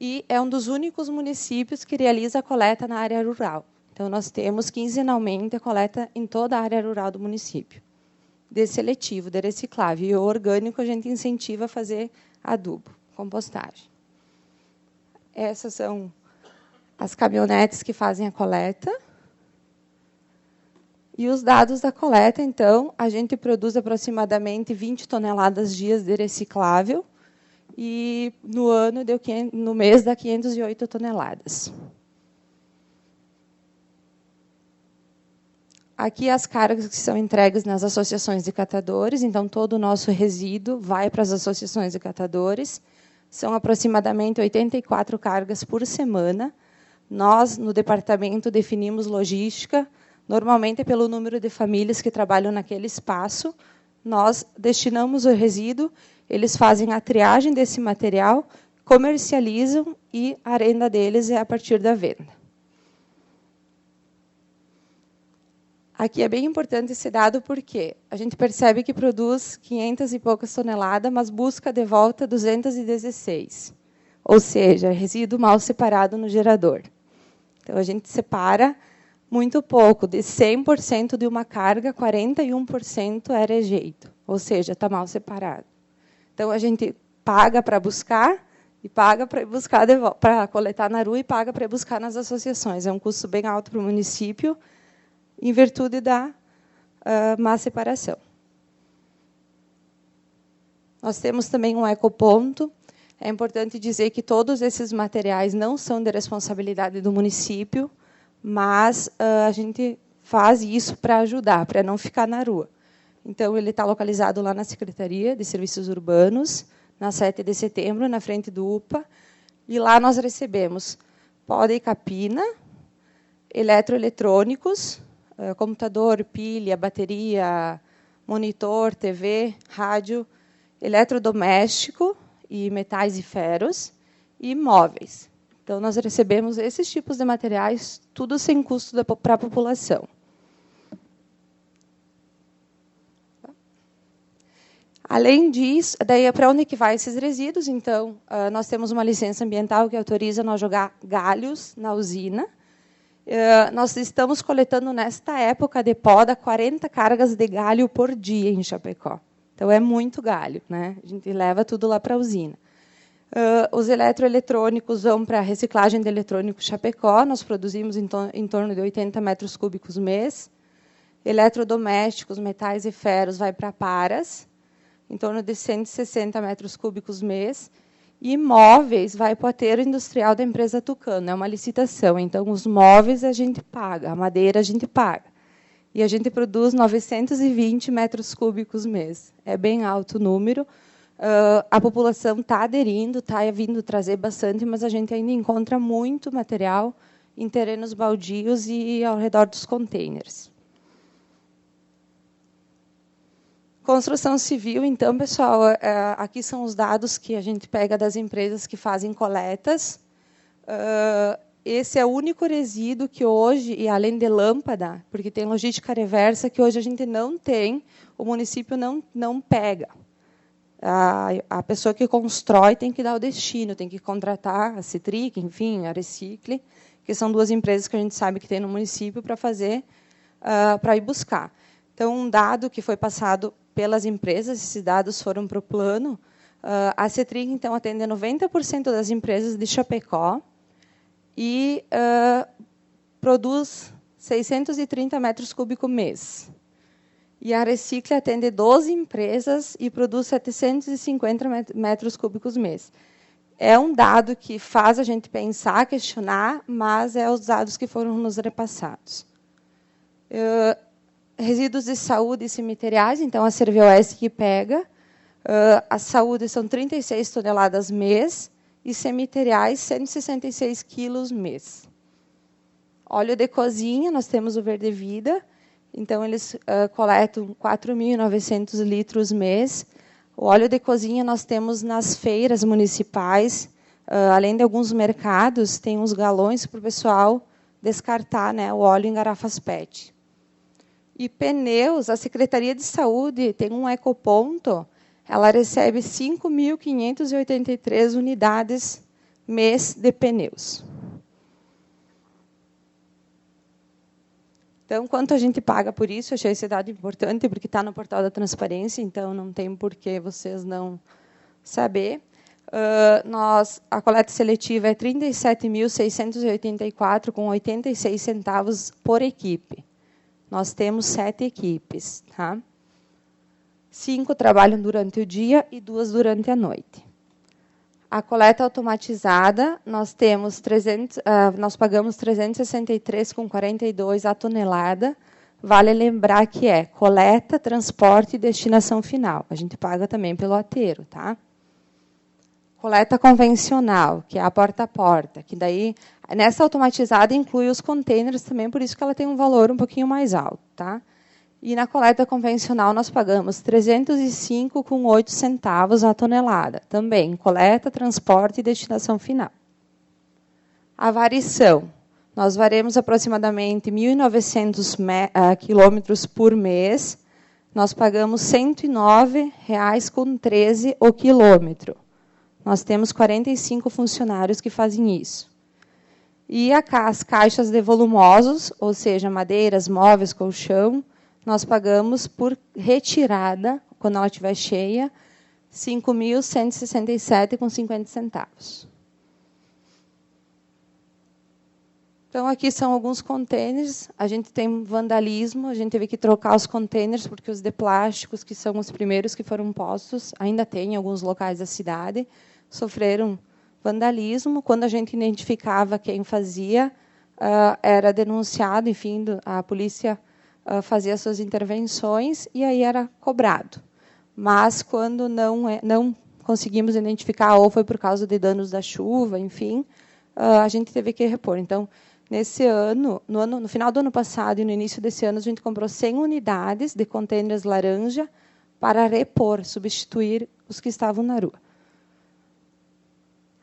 e é um dos únicos municípios que realiza a coleta na área rural. Então, nós temos quinzenalmente a coleta em toda a área rural do município. De seletivo, de reciclável. E o orgânico a gente incentiva a fazer adubo, compostagem. Essas são as caminhonetes que fazem a coleta. E os dados da coleta, então, a gente produz aproximadamente 20 toneladas dias de reciclável e no mês dá 508 toneladas. Aqui as cargas que são entregues nas associações de catadores, então todo o nosso resíduo vai para as associações de catadores. São aproximadamente 84 cargas por semana. Nós, no departamento, definimos logística, normalmente pelo número de famílias que trabalham naquele espaço. Nós destinamos o resíduo, eles fazem a triagem desse material, comercializam e a renda deles é a partir da venda. Aqui é bem importante esse dado porque a gente percebe que produz 500 e poucas toneladas, mas busca de volta 216. Ou seja, resíduo mal separado no gerador. Então, a gente separa muito pouco. De 100% de uma carga, 41% é rejeito. Ou seja, está mal separado. Então, a gente paga para buscar e paga para buscar para coletar na rua e paga para buscar nas associações. É um custo bem alto para o município, em virtude da má separação. Nós temos também um ecoponto. É importante dizer que todos esses materiais não são de responsabilidade do município, mas a gente faz isso para ajudar, para não ficar na rua. Então, ele está localizado lá na Secretaria de Serviços Urbanos, na 7 de setembro, na frente do UPA, e lá nós recebemos poda e capina, eletroeletrônicos, computador, pilha, bateria, monitor, TV, rádio, eletrodoméstico e metais e ferros, e móveis. Então, nós recebemos esses tipos de materiais, tudo sem custo para a população. Além disso, daí para onde que vai esses resíduos? Então, nós temos uma licença ambiental que autoriza nós jogar galhos na usina. Nós estamos coletando, nesta época de poda, 40 cargas de galho por dia em Chapecó. Então, é muito galho, né? A gente leva tudo lá para a usina. Os eletroeletrônicos vão para a reciclagem de eletrônico Chapecó. Nós produzimos em torno de 80 metros cúbicos mês. Eletrodomésticos, metais e ferros, vai para Paras, em torno de 160 metros cúbicos mês. E móveis vai para o aterro industrial da empresa Tucano. É uma licitação. Então, os móveis a gente paga, a madeira a gente paga. E a gente produz 920 metros cúbicos mês. É bem alto o número. A população está aderindo, está vindo trazer bastante, mas a gente ainda encontra muito material em terrenos baldios e ao redor dos containers. Construção civil, então, pessoal, aqui são os dados que a gente pega das empresas que fazem coletas. Esse é o único resíduo que hoje, e além de lâmpada, porque tem logística reversa, que hoje a gente não tem, o município não pega. A pessoa que constrói tem que dar o destino, tem que contratar a Citric, enfim, a Recicle, que são duas empresas que a gente sabe que tem no município para fazer, para ir buscar. Então, um dado que foi passado pelas empresas, esses dados foram para o plano, a Citric, então, atende 90% das empresas de Chapecó e produz 630 metros cúbicos mês. E a Recicle atende 12 empresas e produz 750 metros cúbicos mês. É um dado que faz a gente pensar, questionar, mas é os dados que foram nos repassados. Resíduos de saúde e cemiteriais, então, a Servioeste que pega. A saúde são 36 toneladas mês e cemiteriais 166 quilos mês. Óleo de cozinha, nós temos o Verde Vida. Então, eles coletam 4.900 litros mês. O óleo de cozinha nós temos nas feiras municipais, além de alguns mercados, tem uns galões para o pessoal descartar, né, o óleo em garrafas PET. E pneus, a Secretaria de Saúde tem um ecoponto, ela recebe 5.583 unidades mês de pneus. Então, quanto a gente paga por isso? Achei esse dado importante, porque está no portal da transparência, então não tem por que vocês não saber. A coleta seletiva é 37.684, com 86 centavos por equipe. Nós temos 7 equipes. Tá? 5 trabalham durante o dia e 2 durante a noite. A coleta automatizada, nós pagamos 363,42 a tonelada. Vale lembrar que é coleta, transporte e destinação final. A gente paga também pelo aterro, tá? Coleta convencional, que é a porta a porta, que daí nessa automatizada inclui os containers também, por isso que ela tem um valor um pouquinho mais alto, tá? E na coleta convencional nós pagamos 305,08 centavos a tonelada. Também coleta, transporte e destinação final. A variação. Nós varemos aproximadamente 1.900 quilômetros por mês. Nós pagamos R$ 109,13 o quilômetro. Nós temos 45 funcionários que fazem isso. E as caixas de volumosos, ou seja, madeiras, móveis, colchão, nós pagamos por retirada, quando ela estiver cheia, R$ 5.167,50 centavos. Então, aqui são alguns contêineres. A gente tem vandalismo, a gente teve que trocar os contêineres, porque os de plásticos, que são os primeiros que foram postos, ainda tem em alguns locais da cidade, sofreram vandalismo. Quando a gente identificava quem fazia, era denunciado, enfim, a polícia fazia suas intervenções e aí era cobrado. Mas, quando não conseguimos identificar, ou foi por causa de danos da chuva, enfim, a gente teve que repor. Então, nesse ano, no final do ano passado e no início desse ano, a gente comprou 100 unidades de contêineres laranja para repor, substituir os que estavam na rua.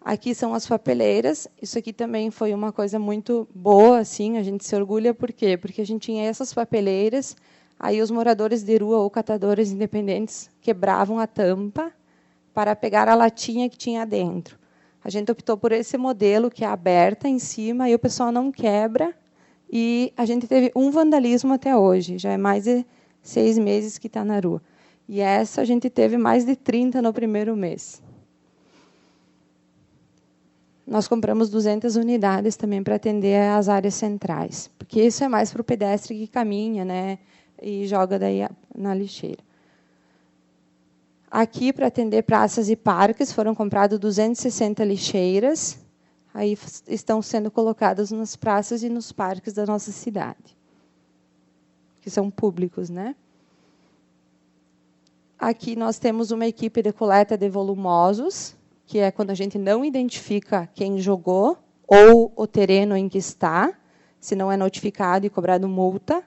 Aqui são as papeleiras. Isso aqui também foi uma coisa muito boa, assim, a gente se orgulha. Por quê? Porque a gente tinha essas papeleiras, aí os moradores de rua ou catadores independentes quebravam a tampa para pegar a latinha que tinha dentro. A gente optou por esse modelo, que é aberta em cima, e o pessoal não quebra. E a gente teve um vandalismo até hoje, já é mais de 6 meses que está na rua. E essa a gente teve mais de 30 no primeiro mês. Nós compramos 200 unidades também para atender as áreas centrais, porque isso é mais para o pedestre que caminha, né, e joga daí na lixeira. Aqui, para atender praças e parques, foram compradas 260 lixeiras, aí estão sendo colocadas nas praças e nos parques da nossa cidade, que são públicos, né? Aqui nós temos uma equipe de coleta de volumosos, que é quando a gente não identifica quem jogou ou o terreno em que está, se não é notificado e cobrado multa.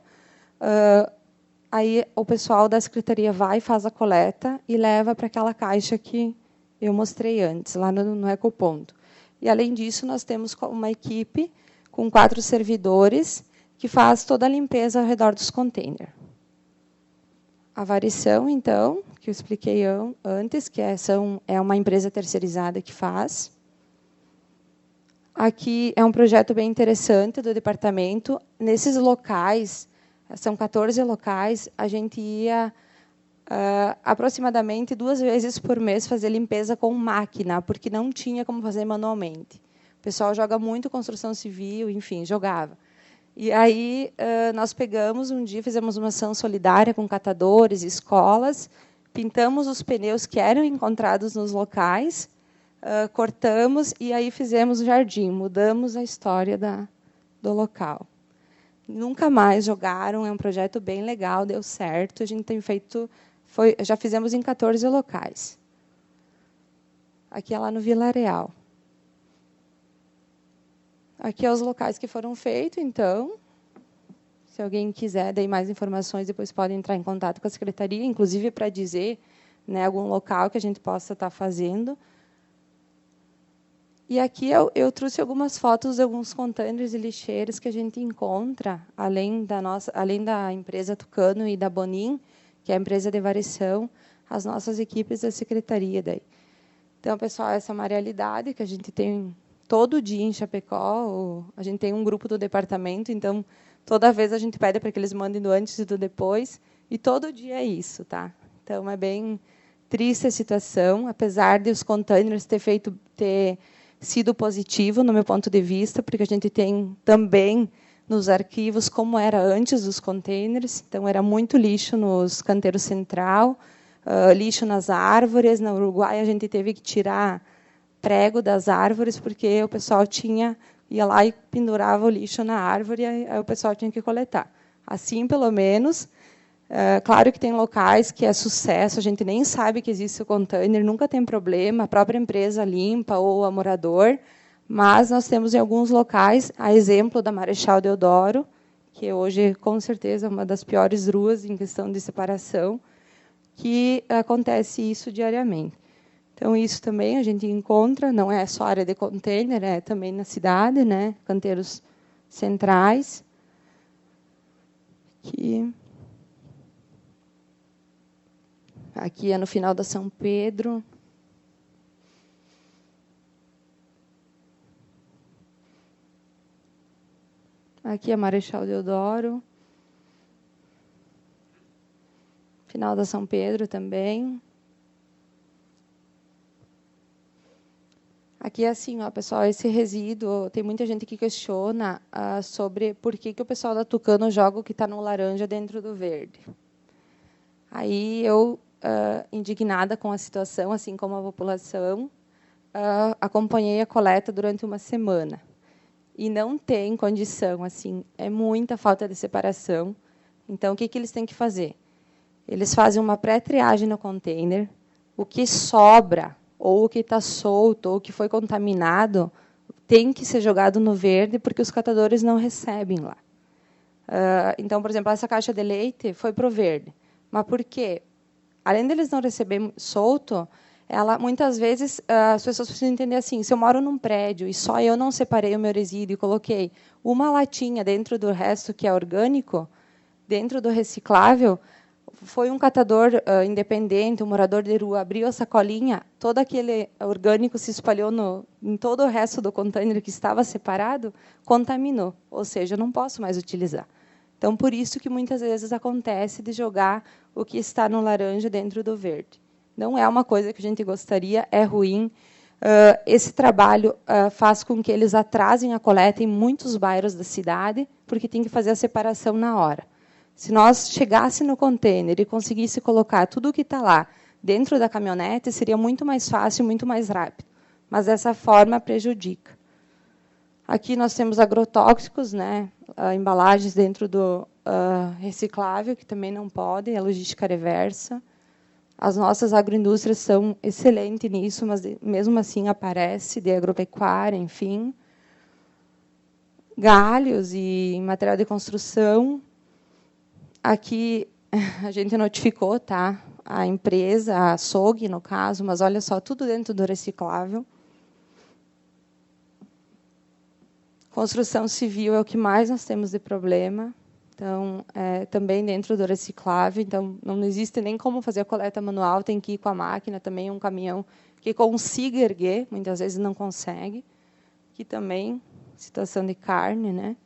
Aí o pessoal da secretaria vai, faz a coleta e leva para aquela caixa que eu mostrei antes, lá no ecoponto. E, além disso, nós temos uma equipe com 4 servidores que faz toda a limpeza ao redor dos containers. A Varição, então, que eu expliquei antes, que é uma empresa terceirizada que faz. Aqui é um projeto bem interessante do departamento. Nesses locais, são 14 locais, a gente ia aproximadamente 2 vezes por mês fazer limpeza com máquina, porque não tinha como fazer manualmente. O pessoal joga muito construção civil, enfim, jogava. E aí nós pegamos um dia, fizemos uma ação solidária com catadores, escolas, pintamos os pneus que eram encontrados nos locais, cortamos e aí fizemos o jardim, mudamos a história do local. Nunca mais jogaram, é um projeto bem legal, deu certo. A gente tem feito, já fizemos em 14 locais. Aqui é lá no Vila Real. Aqui é os locais que foram feitos, então, se alguém quiser dar mais informações, depois pode entrar em contato com a secretaria, inclusive para dizer, né, algum local que a gente possa estar fazendo. E aqui eu trouxe algumas fotos de alguns contêineres e lixeiras que a gente encontra, além da empresa Tucano e da Bonin, que é a empresa de variação, as nossas equipes da secretaria daí. Então, pessoal, essa é uma realidade que a gente tem todo dia em Chapecó. A gente tem um grupo do departamento, então toda vez a gente pede para que eles mandem do antes e do depois, e todo dia é isso, tá? Então é bem triste a situação, apesar de os containers ter sido positivo no meu ponto de vista, porque a gente tem também nos arquivos como era antes dos containers, então era muito lixo nos canteiros central, lixo nas árvores. Na Uruguai a gente teve que tirar prego das árvores, porque o pessoal ia lá e pendurava o lixo na árvore, e aí o pessoal tinha que coletar. Assim, pelo menos, claro que tem locais que é sucesso, a gente nem sabe que existe o container, nunca tem problema, a própria empresa limpa ou o morador, mas nós temos em alguns locais, a exemplo da Marechal Deodoro, que hoje, com certeza, é uma das piores ruas em questão de separação, que acontece isso diariamente. Então, isso também a gente encontra, não é só área de container, é também na cidade, né? Canteiros centrais. Aqui é no final da São Pedro. Aqui é Marechal Deodoro. Final da São Pedro também. Aqui é assim, ó, pessoal, esse resíduo, tem muita gente que questiona sobre por que o pessoal da Tucano joga o que está no laranja dentro do verde. Aí eu, indignada com a situação, assim como a população, acompanhei a coleta durante uma semana. E não tem condição, assim, é muita falta de separação. Então, o que eles têm que fazer? Eles fazem uma pré-triagem no container, o que sobra, ou o que está solto, ou o que foi contaminado, tem que ser jogado no verde, porque os catadores não recebem lá. Então, por exemplo, essa caixa de leite foi para o verde. Mas por quê? Além deles não receberem solto, muitas vezes as pessoas precisam entender assim, se eu moro num prédio e só eu não separei o meu resíduo e coloquei uma latinha dentro do resto que é orgânico, dentro do reciclável, foi um catador independente, um morador de rua, abriu a sacolinha, todo aquele orgânico se espalhou em todo o resto do container que estava separado, contaminou, ou seja, eu não posso mais utilizar. Então, por isso que muitas vezes acontece de jogar o que está no laranja dentro do verde. Não é uma coisa que a gente gostaria, é ruim. Esse trabalho faz com que eles atrasem a coleta em muitos bairros da cidade, porque tem que fazer a separação na hora. Se nós chegasse no container e conseguisse colocar tudo o que está lá dentro da caminhonete, seria muito mais fácil, muito mais rápido. Mas dessa forma prejudica. Aqui nós temos agrotóxicos, né? Embalagens dentro do reciclável, que também não podem, a logística reversa. As nossas agroindústrias são excelentes nisso, mas mesmo assim aparece de agropecuária, enfim. Galhos e material de construção. Aqui a gente notificou, tá? A empresa, a açougue, no caso, mas olha só, tudo dentro do reciclável. Construção civil é o que mais nós temos de problema. Então, também dentro do reciclável, então não existe nem como fazer a coleta manual, tem que ir com a máquina, também um caminhão que consiga erguer, muitas vezes não consegue. Aqui também, situação de carne, né?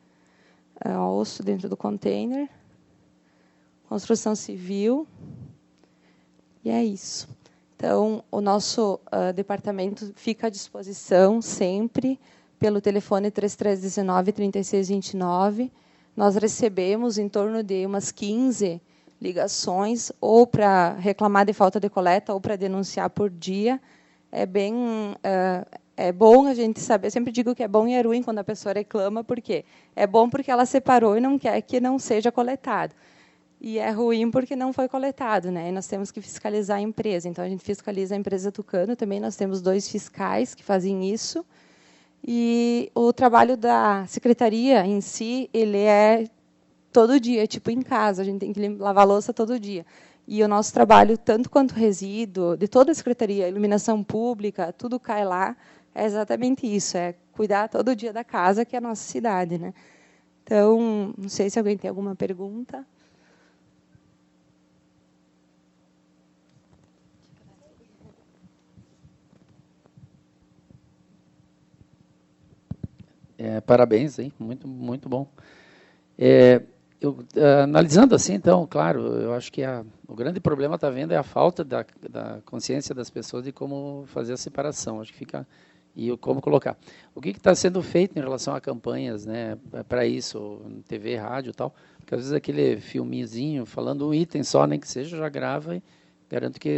Osso dentro do container. Construção civil. E é isso. Então, o nosso departamento fica à disposição sempre pelo telefone 3319-3629. Nós recebemos em torno de umas 15 ligações, ou para reclamar de falta de coleta, ou para denunciar por dia. É bom a gente saber, eu sempre digo que é bom e é ruim quando a pessoa reclama, por quê? É bom porque ela separou e não quer que não seja coletado. E é ruim porque não foi coletado, né? E nós temos que fiscalizar a empresa. Então, a gente fiscaliza a empresa Tucano, também nós temos 2 fiscais que fazem isso. E o trabalho da secretaria em si, ele é todo dia, tipo em casa, a gente tem que lavar a louça todo dia. E o nosso trabalho, tanto quanto resíduo, de toda a secretaria, iluminação pública, tudo cai lá, é exatamente isso, é cuidar todo dia da casa, que é a nossa cidade, né? Então, não sei se alguém tem alguma pergunta. Parabéns, hein? Muito, muito bom. Analisando assim, então, claro, eu acho que o grande problema está vendo é a falta da consciência das pessoas de como fazer a separação. Acho que fica como colocar. O que está sendo feito em relação a campanhas, né, para isso, TV, rádio, e tal? Porque às vezes aquele filmezinho falando um item só, nem que seja, já grava e garanto que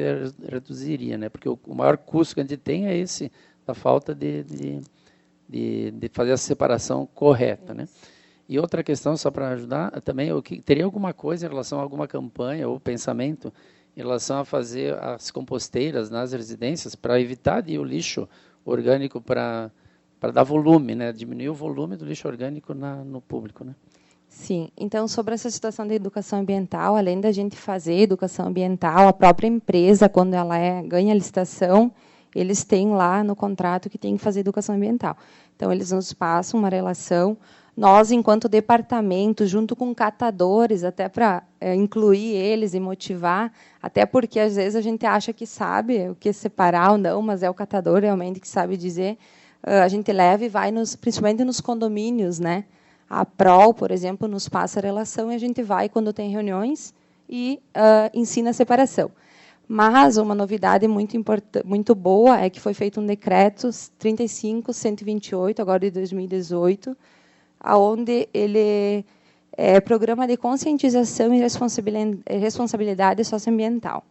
reduziria, né? Porque o maior custo que a gente tem é esse da falta de fazer a separação correta, né? E outra questão, só para ajudar, também, teria alguma coisa em relação a alguma campanha ou pensamento em relação a fazer as composteiras nas residências para evitar o lixo orgânico, para dar volume, né? Diminuir o volume do lixo orgânico no público, né? Sim, então, sobre essa situação de educação ambiental, além da gente fazer educação ambiental, a própria empresa, quando ela ganha a licitação, eles têm lá no contrato que tem que fazer educação ambiental. Então, eles nos passam uma relação. Nós, enquanto departamento, junto com catadores, até para incluir eles e motivar, até porque, às vezes, a gente acha que sabe o que separar ou não, mas é o catador realmente que sabe dizer. A gente leva e vai, principalmente nos condomínios, né? A PROL, por exemplo, nos passa a relação e a gente vai, quando tem reuniões, e ensina a separação. Mas uma novidade muito boa é que foi feito um decreto 35.128, agora de 2018, onde ele é programa de conscientização e responsabilidade socioambiental.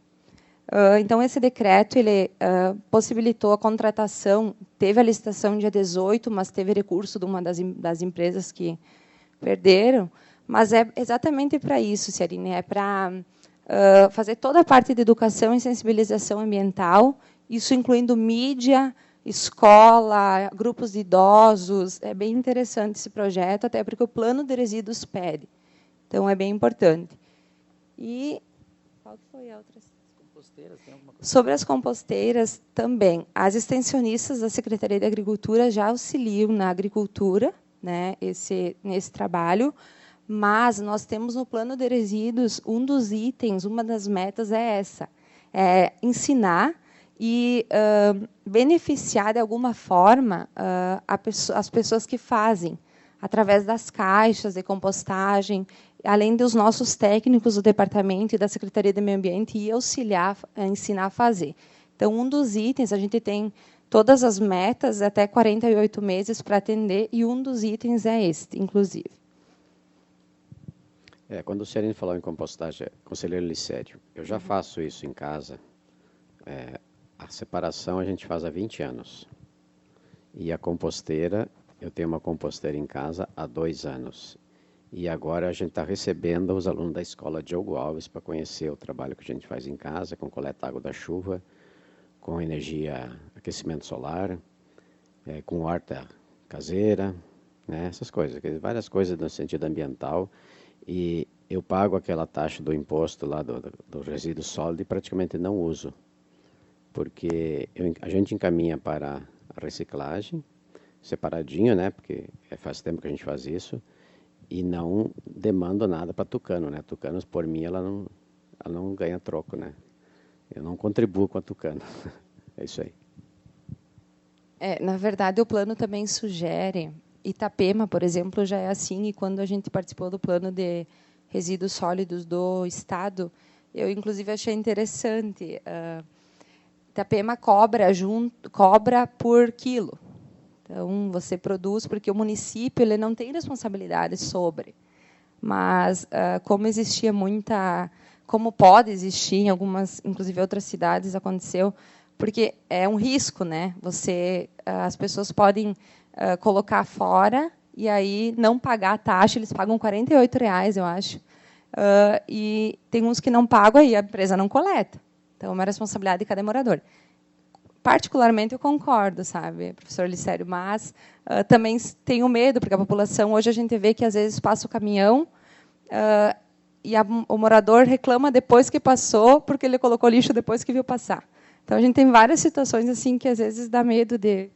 Então, esse decreto ele possibilitou a contratação, teve a licitação dia 18, mas teve recurso de uma das empresas que perderam, mas é exatamente para isso, Ciarine, é para fazer toda a parte de educação e sensibilização ambiental, isso incluindo mídia, escola, grupos de idosos. É bem interessante esse projeto, até porque o plano de resíduos pede. Então, é bem importante. E qual foi a outra? Sobre as composteiras, também. As extensionistas da Secretaria de Agricultura já auxiliam na agricultura, né, nesse trabalho, mas nós temos no plano de resíduos, um dos itens, uma das metas é essa, é ensinar e beneficiar, de alguma forma, as pessoas que fazem, através das caixas de compostagem, além dos nossos técnicos do departamento e da Secretaria de Meio Ambiente, e auxiliar, ensinar a fazer. Então, um dos itens, a gente tem todas as metas, até 48 meses para atender, e um dos itens é este, inclusive. Quando o Ciarine falou em compostagem, conselheiro Licério, eu já faço isso em casa. A separação a gente faz há 20 anos. E a composteira, eu tenho uma composteira em casa há 2 anos. E agora a gente está recebendo os alunos da escola Diogo Alves para conhecer o trabalho que a gente faz em casa, com coleta água da chuva, com energia, aquecimento solar, com horta caseira, né, essas coisas, várias coisas no sentido ambiental. E eu pago aquela taxa do imposto lá do resíduo sólido e praticamente não uso, porque a gente encaminha para a reciclagem, separadinho, né, porque faz tempo que a gente faz isso, E não demando nada para Tucano, né? Tucano, por mim, ela não ganha troco, né? Eu não contribuo com a Tucano. É isso aí. Na verdade, o plano também sugere, Itapema, por exemplo, já é assim, e quando a gente participou do plano de resíduos sólidos do Estado, eu, inclusive, achei interessante. Itapema cobra por quilo. Então, você produz, porque o município ele não tem responsabilidade sobre. Mas, como existia como pode existir em algumas, inclusive outras cidades, aconteceu, porque é um risco, né? As pessoas podem colocar fora e aí não pagar a taxa, eles pagam R$48, eu acho. E tem uns que não pagam e a empresa não coleta. Então, é uma responsabilidade de cada morador. Particularmente, eu concordo, sabe, professor Licério, mas também tenho medo, porque a população, hoje a gente vê que, às vezes, passa o caminhão e o morador reclama depois que passou, porque ele colocou lixo depois que viu passar. Então, a gente tem várias situações assim que, às vezes, dá medo de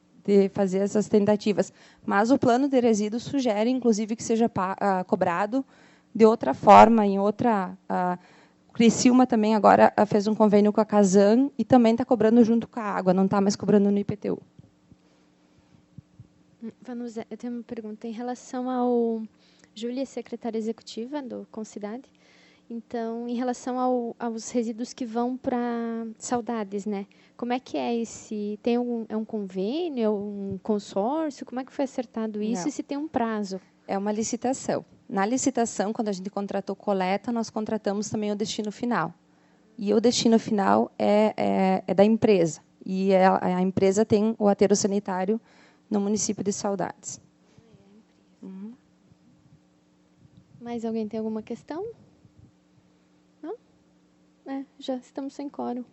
fazer essas tentativas. Mas o plano de resíduos sugere, inclusive, que seja cobrado de outra forma, em outra... O Criciúma também agora fez um convênio com a Casan e também está cobrando junto com a água, não está mais cobrando no IPTU. Vanusa, eu tenho uma pergunta em relação ao... Júlia, secretária executiva do Concidade. Então, em relação aos resíduos que vão para Saudades, né? Como é que é esse... É um convênio, é um consórcio? Como é que foi acertado isso? Não. E se tem um prazo? É uma licitação. Na licitação, quando a gente contratou coleta, nós contratamos também o destino final. E o destino final é da empresa. E a empresa tem o aterro sanitário no município de Saudades. Uhum. Mais alguém tem alguma questão? Não? Já estamos sem quórum.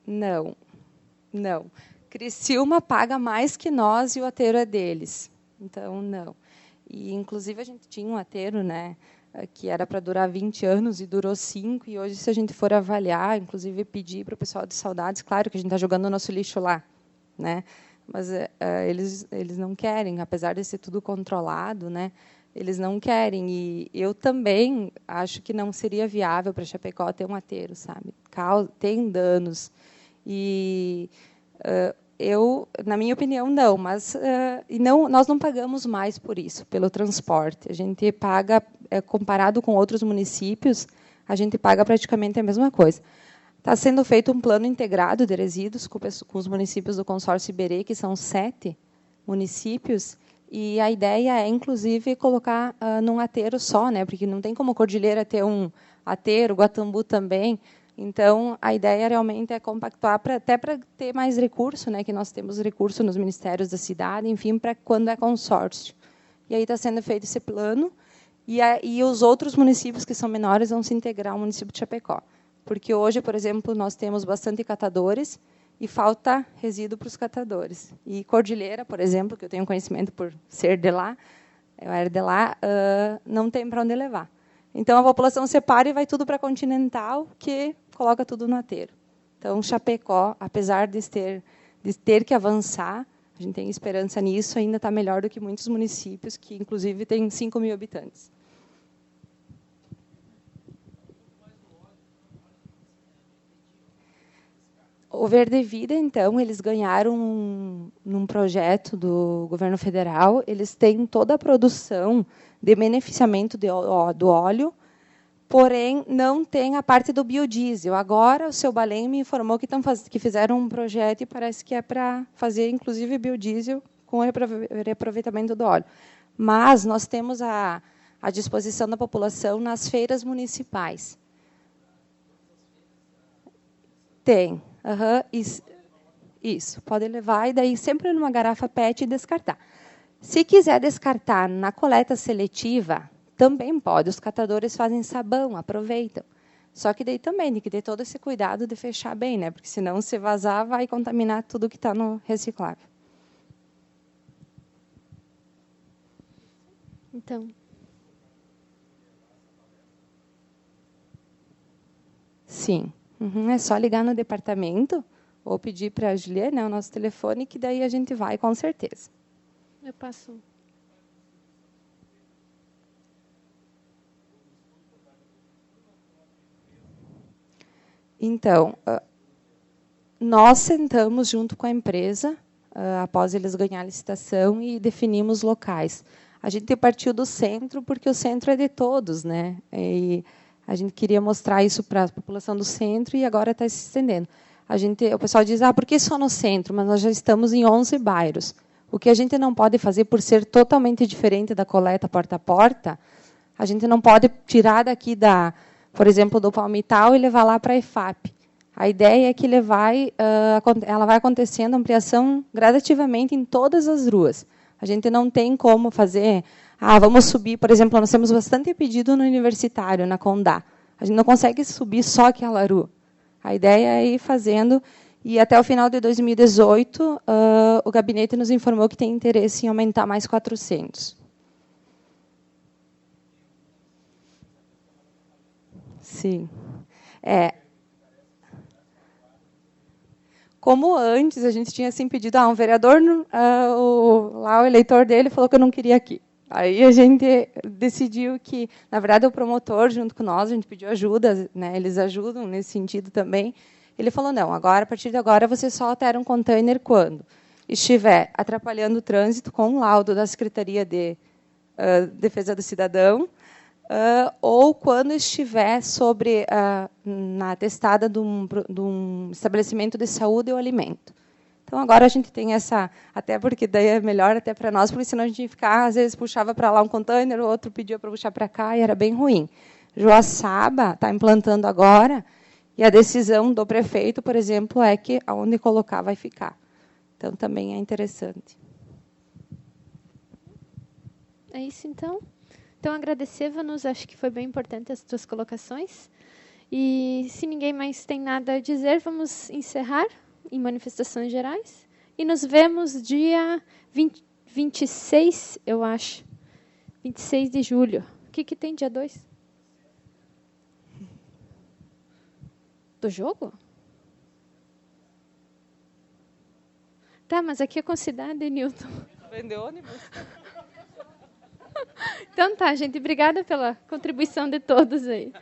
Não. Criciúma paga mais que nós e o aterro é deles. Então, não. E, inclusive, a gente tinha um aterro, né, que era para durar 20 anos e durou 5. E hoje, se a gente for avaliar, inclusive pedir para o pessoal de Saudades, claro que a gente está jogando o nosso lixo lá, né? Mas eles não querem, apesar de ser tudo controlado, né? Eles não querem. E eu também acho que não seria viável para Chapecó ter um aterro, sabe? Tem danos. E na minha opinião, não. Mas nós não pagamos mais por isso, pelo transporte. A gente paga, comparado com outros municípios, a gente paga praticamente a mesma coisa. Está sendo feito um plano integrado de resíduos com os municípios do consórcio Iberê, que são 7 municípios, e a ideia é, inclusive, colocar num aterro só, né? Porque não tem como Cordilheira ter um aterro, Guatambu também. Então, a ideia realmente é compactuar até para ter mais recurso, né? Que nós temos recurso nos ministérios da cidade, enfim, para quando é consórcio. E aí está sendo feito esse plano, e os outros municípios que são menores vão se integrar ao município de Chapecó. Porque hoje, por exemplo, nós temos bastante catadores e falta resíduo para os catadores. E Cordilheira, por exemplo, que eu tenho conhecimento por ser de lá, eu era de lá, não tem para onde levar. Então, a população separa e vai tudo para a Continental, que coloca tudo no aterro. Então, Chapecó, apesar de ter que avançar, a gente tem esperança nisso, ainda está melhor do que muitos municípios, que, inclusive, têm 5.000 habitantes. O Verde Vida, então, eles ganharam num projeto do governo federal, eles têm toda a produção de beneficiamento do óleo, porém, não tem a parte do biodiesel. Agora, o seu Balém me informou que fizeram um projeto e parece que é para fazer, inclusive, biodiesel com reaproveitamento do óleo. Mas nós temos à disposição da população nas feiras municipais. Tem. Isso, pode levar e daí sempre numa garrafa PET e descartar. Se quiser descartar na coleta seletiva, também pode. Os catadores fazem sabão, aproveitam. Só que daí também tem que ter todo esse cuidado de fechar bem, né? Porque senão, se vazar, vai contaminar tudo que está no reciclável. Então. Sim. É só ligar no departamento ou pedir para a Juliana, o nosso telefone, que daí a gente vai, com certeza. Eu passo. Então, nós sentamos junto com a empresa, após eles ganhar a licitação, e definimos locais. A gente partiu do centro, porque o centro é de todos, né? E a gente queria mostrar isso para a população do centro, e agora está se estendendo. O pessoal diz, por que só no centro? Mas nós já estamos em 11 bairros. O que a gente não pode fazer, por ser totalmente diferente da coleta porta a porta, a gente não pode tirar daqui, por exemplo, do Palmital e levar lá para a EFAP. A ideia é que ela vai acontecendo ampliação gradativamente em todas as ruas. A gente não tem como fazer... vamos subir, por exemplo, nós temos bastante pedido no Universitário, na Condá. A gente não consegue subir só aquela rua. A ideia é ir fazendo... E até o final de 2018, o gabinete nos informou que tem interesse em aumentar mais 400. Sim. Como antes a gente tinha assim, pedido, um vereador, lá o eleitor dele falou que eu não queria aqui. Aí a gente decidiu que, na verdade, o promotor, junto com nós, a gente pediu ajuda, né, eles ajudam nesse sentido também. Ele falou, não, agora, a partir de agora, você só altera um container quando estiver atrapalhando o trânsito com um laudo da Secretaria de Defesa do Cidadão, ou quando estiver na atestada de um estabelecimento de saúde ou alimento. Então, agora a gente tem até porque daí é melhor até para nós, porque senão a gente ia ficar, às vezes puxava para lá um container, o outro pedia para puxar para cá, e era bem ruim. Joaçaba está implantando agora, e a decisão do prefeito, por exemplo, é que aonde colocar vai ficar. Então, também é interessante. É isso, então. Então, agradecer, Vanusa, acho que foi bem importante as tuas colocações. E, se ninguém mais tem nada a dizer, vamos encerrar em manifestações gerais. E nos vemos dia 26, eu acho. 26 de julho. O que tem dia 2? Do jogo? Tá, mas aqui é com cidade, Newton. Vender ônibus? Então tá, gente. Obrigada pela contribuição de todos aí.